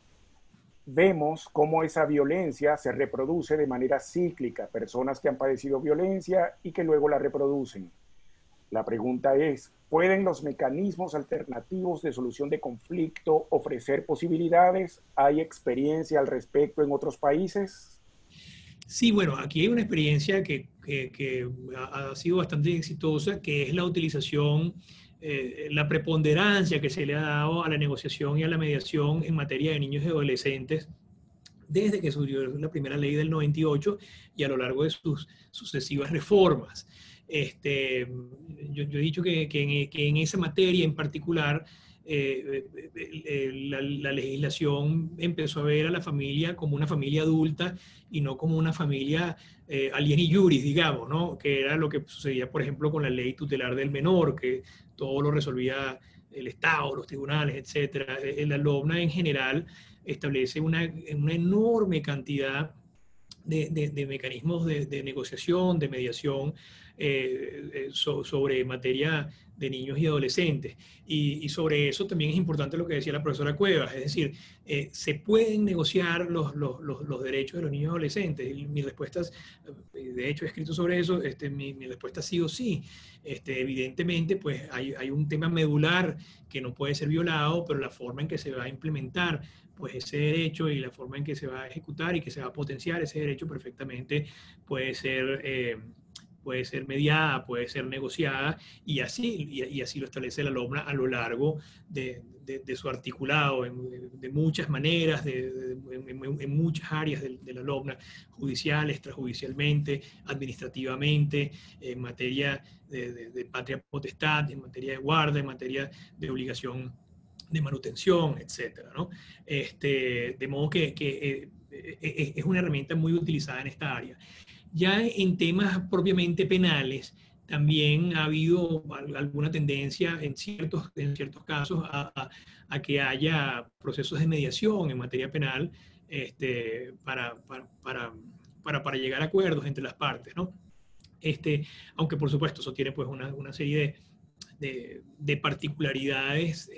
Vemos cómo esa violencia se reproduce de manera cíclica, personas que han padecido violencia y que luego la reproducen. La pregunta es, ¿pueden los mecanismos alternativos de solución de conflicto ofrecer posibilidades? ¿Hay experiencia al respecto en otros países?
Sí, bueno, aquí hay una experiencia que ha sido bastante exitosa, que es la utilización, la preponderancia que se le ha dado a la negociación y a la mediación en materia de niños y adolescentes desde que surgió la primera ley del 98 y a lo largo de sus sucesivas reformas. Yo he dicho que en esa materia en particular, la legislación empezó a ver a la familia como una familia adulta y no como una familia alieni juris, digamos, ¿no? Que era lo que sucedía, por ejemplo, con la ley tutelar del menor, que todo lo resolvía el Estado, los tribunales, etcétera. La LOMNA en general establece una enorme cantidad de mecanismos de negociación, de mediación sobre materia de niños y adolescentes. Y sobre eso también es importante lo que decía la profesora Cuevas, es decir, se pueden negociar los derechos de los niños y adolescentes. Y mi respuesta, de hecho he escrito sobre eso, mi respuesta ha sido sí. Evidentemente, pues hay un tema medular que no puede ser violado, pero la forma en que se va a implementar pues ese derecho y la forma en que se va a ejecutar y que se va a potenciar ese derecho perfectamente puede ser mediada, puede ser negociada y así lo establece la LOMNA a lo largo de su articulado, de muchas maneras, en muchas áreas de la LOMNA, judicial, extrajudicialmente, administrativamente, en materia de patria potestad, en materia de guarda, en materia de obligación de manutención, etcétera, ¿no? De modo que es una herramienta muy utilizada en esta área. Ya en temas propiamente penales, también ha habido alguna tendencia en ciertos casos a que haya procesos de mediación en materia penal para llegar a acuerdos entre las partes, ¿no? Aunque por supuesto eso tiene pues una serie de particularidades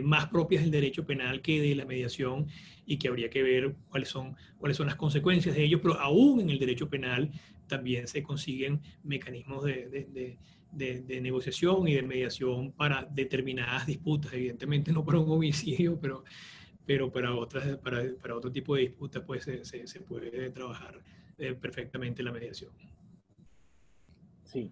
más propias del derecho penal que de la mediación, y que habría que ver cuáles son las consecuencias de ello, pero aún en el derecho penal también se consiguen mecanismos de negociación y de mediación para determinadas disputas, evidentemente no para un homicidio, pero para otro tipo de disputas pues se puede trabajar perfectamente la mediación.
Sí.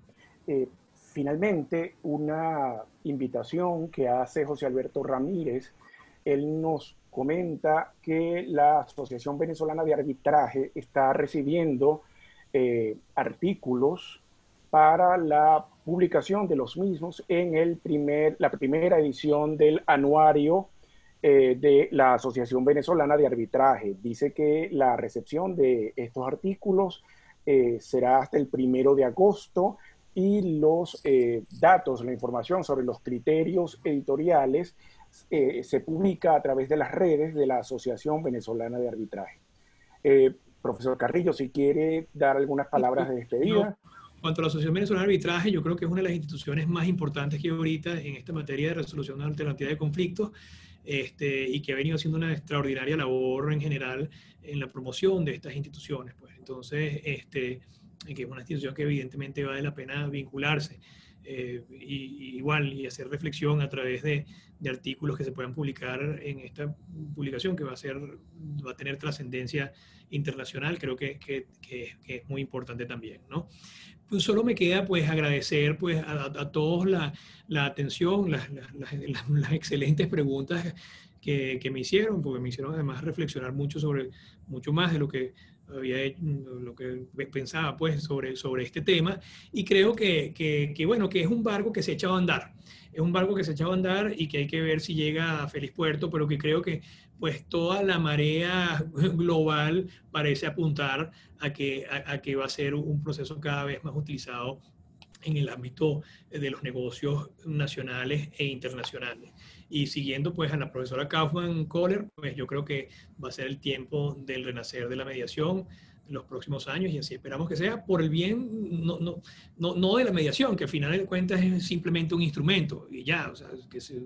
Finalmente, una invitación que hace José Alberto Ramírez. Él nos comenta que la Asociación Venezolana de Arbitraje está recibiendo artículos para la publicación de los mismos en la primera edición del anuario de la Asociación Venezolana de Arbitraje. Dice que la recepción de estos artículos será hasta el 1 de agosto, y los datos, la información sobre los criterios editoriales se publica a través de las redes de la Asociación Venezolana de Arbitraje. Profesor Carrillo, si quiere dar algunas palabras de despedida.
En cuanto a la Asociación Venezolana de Arbitraje, yo creo que es una de las instituciones más importantes que hay ahorita en esta materia de resolución alternativa de conflictos, y que ha venido haciendo una extraordinaria labor en general en la promoción de estas instituciones. Pues. Entonces, que es una institución que evidentemente vale la pena vincularse, y hacer reflexión a través de artículos que se puedan publicar en esta publicación, que va a tener trascendencia internacional. Creo que es muy importante también, ¿no? Pues solo me queda pues agradecer pues a todos la atención, las excelentes preguntas que me hicieron, porque me hicieron además reflexionar mucho más de lo que pensaba pues sobre este tema. Y creo bueno, que es un barco que se ha echado a andar. Es un barco que se ha echado a andar y que hay que ver si llega a feliz puerto, pero que creo que pues toda la marea global parece apuntar a que va a ser un proceso cada vez más utilizado en el ámbito de los negocios nacionales e internacionales. Y siguiendo pues a la profesora Kaufman Kohler, pues yo creo que va a ser el tiempo del renacer de la mediación en los próximos años, y así esperamos que sea, por el bien no de la mediación, que al final de cuentas es simplemente un instrumento y ya, o sea, que se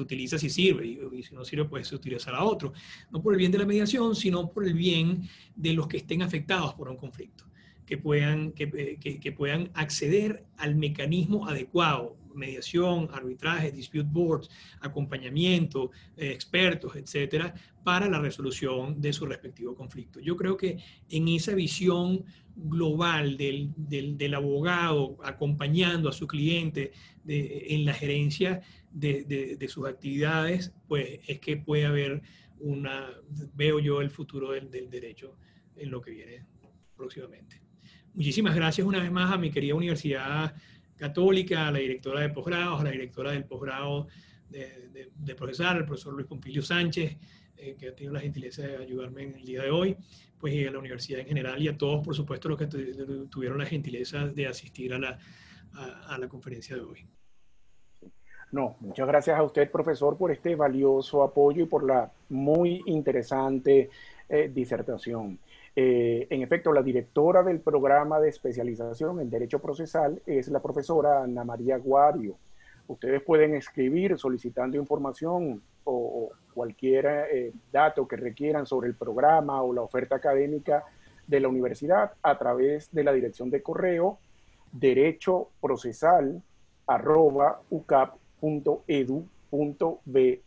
utiliza si sirve, y si no sirve pues se utilizará otro. No por el bien de la mediación, sino por el bien de los que estén afectados por un conflicto, que puedan acceder al mecanismo adecuado: mediación, arbitraje, dispute boards, acompañamiento, expertos, etcétera, para la resolución de su respectivo conflicto. Yo creo que en esa visión global del abogado acompañando a su cliente en la gerencia de sus actividades, pues es que puede haber veo yo el futuro del derecho en lo que viene próximamente. Muchísimas gracias una vez más a mi querida Universidad Católica, a la directora de posgrados, a la directora del posgrado de procesar, el profesor Luis Pompilio Sánchez, que ha tenido la gentileza de ayudarme en el día de hoy, pues, y a la universidad en general, y a todos, por supuesto, los que tuvieron la gentileza de asistir a la conferencia de hoy.
No, muchas gracias a usted, profesor, por este valioso apoyo y por la muy interesante disertación. En efecto, la directora del programa de especialización en Derecho Procesal es la profesora Ana María Guario. Ustedes pueden escribir solicitando información o cualquier dato que requieran sobre el programa o la oferta académica de la universidad a través de la dirección de correo derechoprocesal@ucap.edu.be.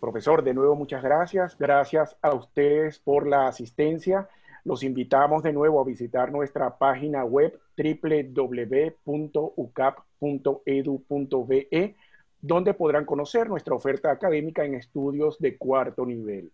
Profesor, de nuevo muchas gracias. Gracias a ustedes por la asistencia. Los invitamos de nuevo a visitar nuestra página web www.ucap.edu.be, donde podrán conocer nuestra oferta académica en estudios de cuarto nivel.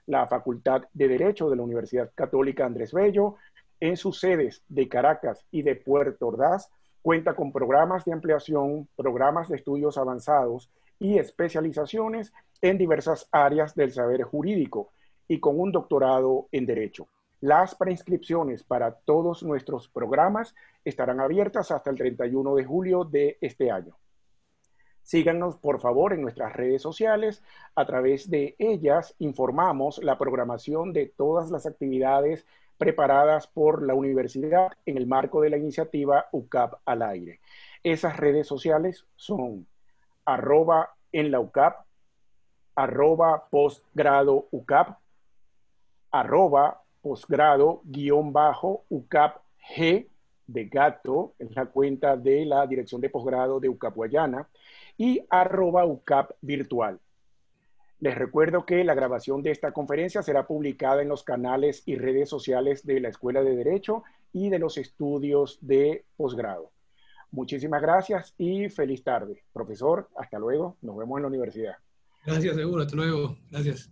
La Facultad de Derecho de la Universidad Católica Andrés Bello, en sus sedes de Caracas y de Puerto Ordaz, cuenta con programas de ampliación, programas de estudios avanzados y especializaciones en diversas áreas del saber jurídico, y con un doctorado en Derecho. Las preinscripciones para todos nuestros programas estarán abiertas hasta el 31 de julio de este año. Síganos, por favor, en nuestras redes sociales. A través de ellas informamos la programación de todas las actividades preparadas por la universidad en el marco de la iniciativa UCAP al aire. Esas redes sociales son @en la UCAP, @postgrado UCAP, @posgrado_UCAP G de gato, es la cuenta de la Dirección de Posgrado de UCAP Guayana, y @UCAP virtual. Les recuerdo que la grabación de esta conferencia será publicada en los canales y redes sociales de la Escuela de Derecho y de los estudios de posgrado. Muchísimas gracias y feliz tarde. Profesor, hasta luego. Nos vemos en la universidad.
Gracias, seguro. Hasta luego. Gracias.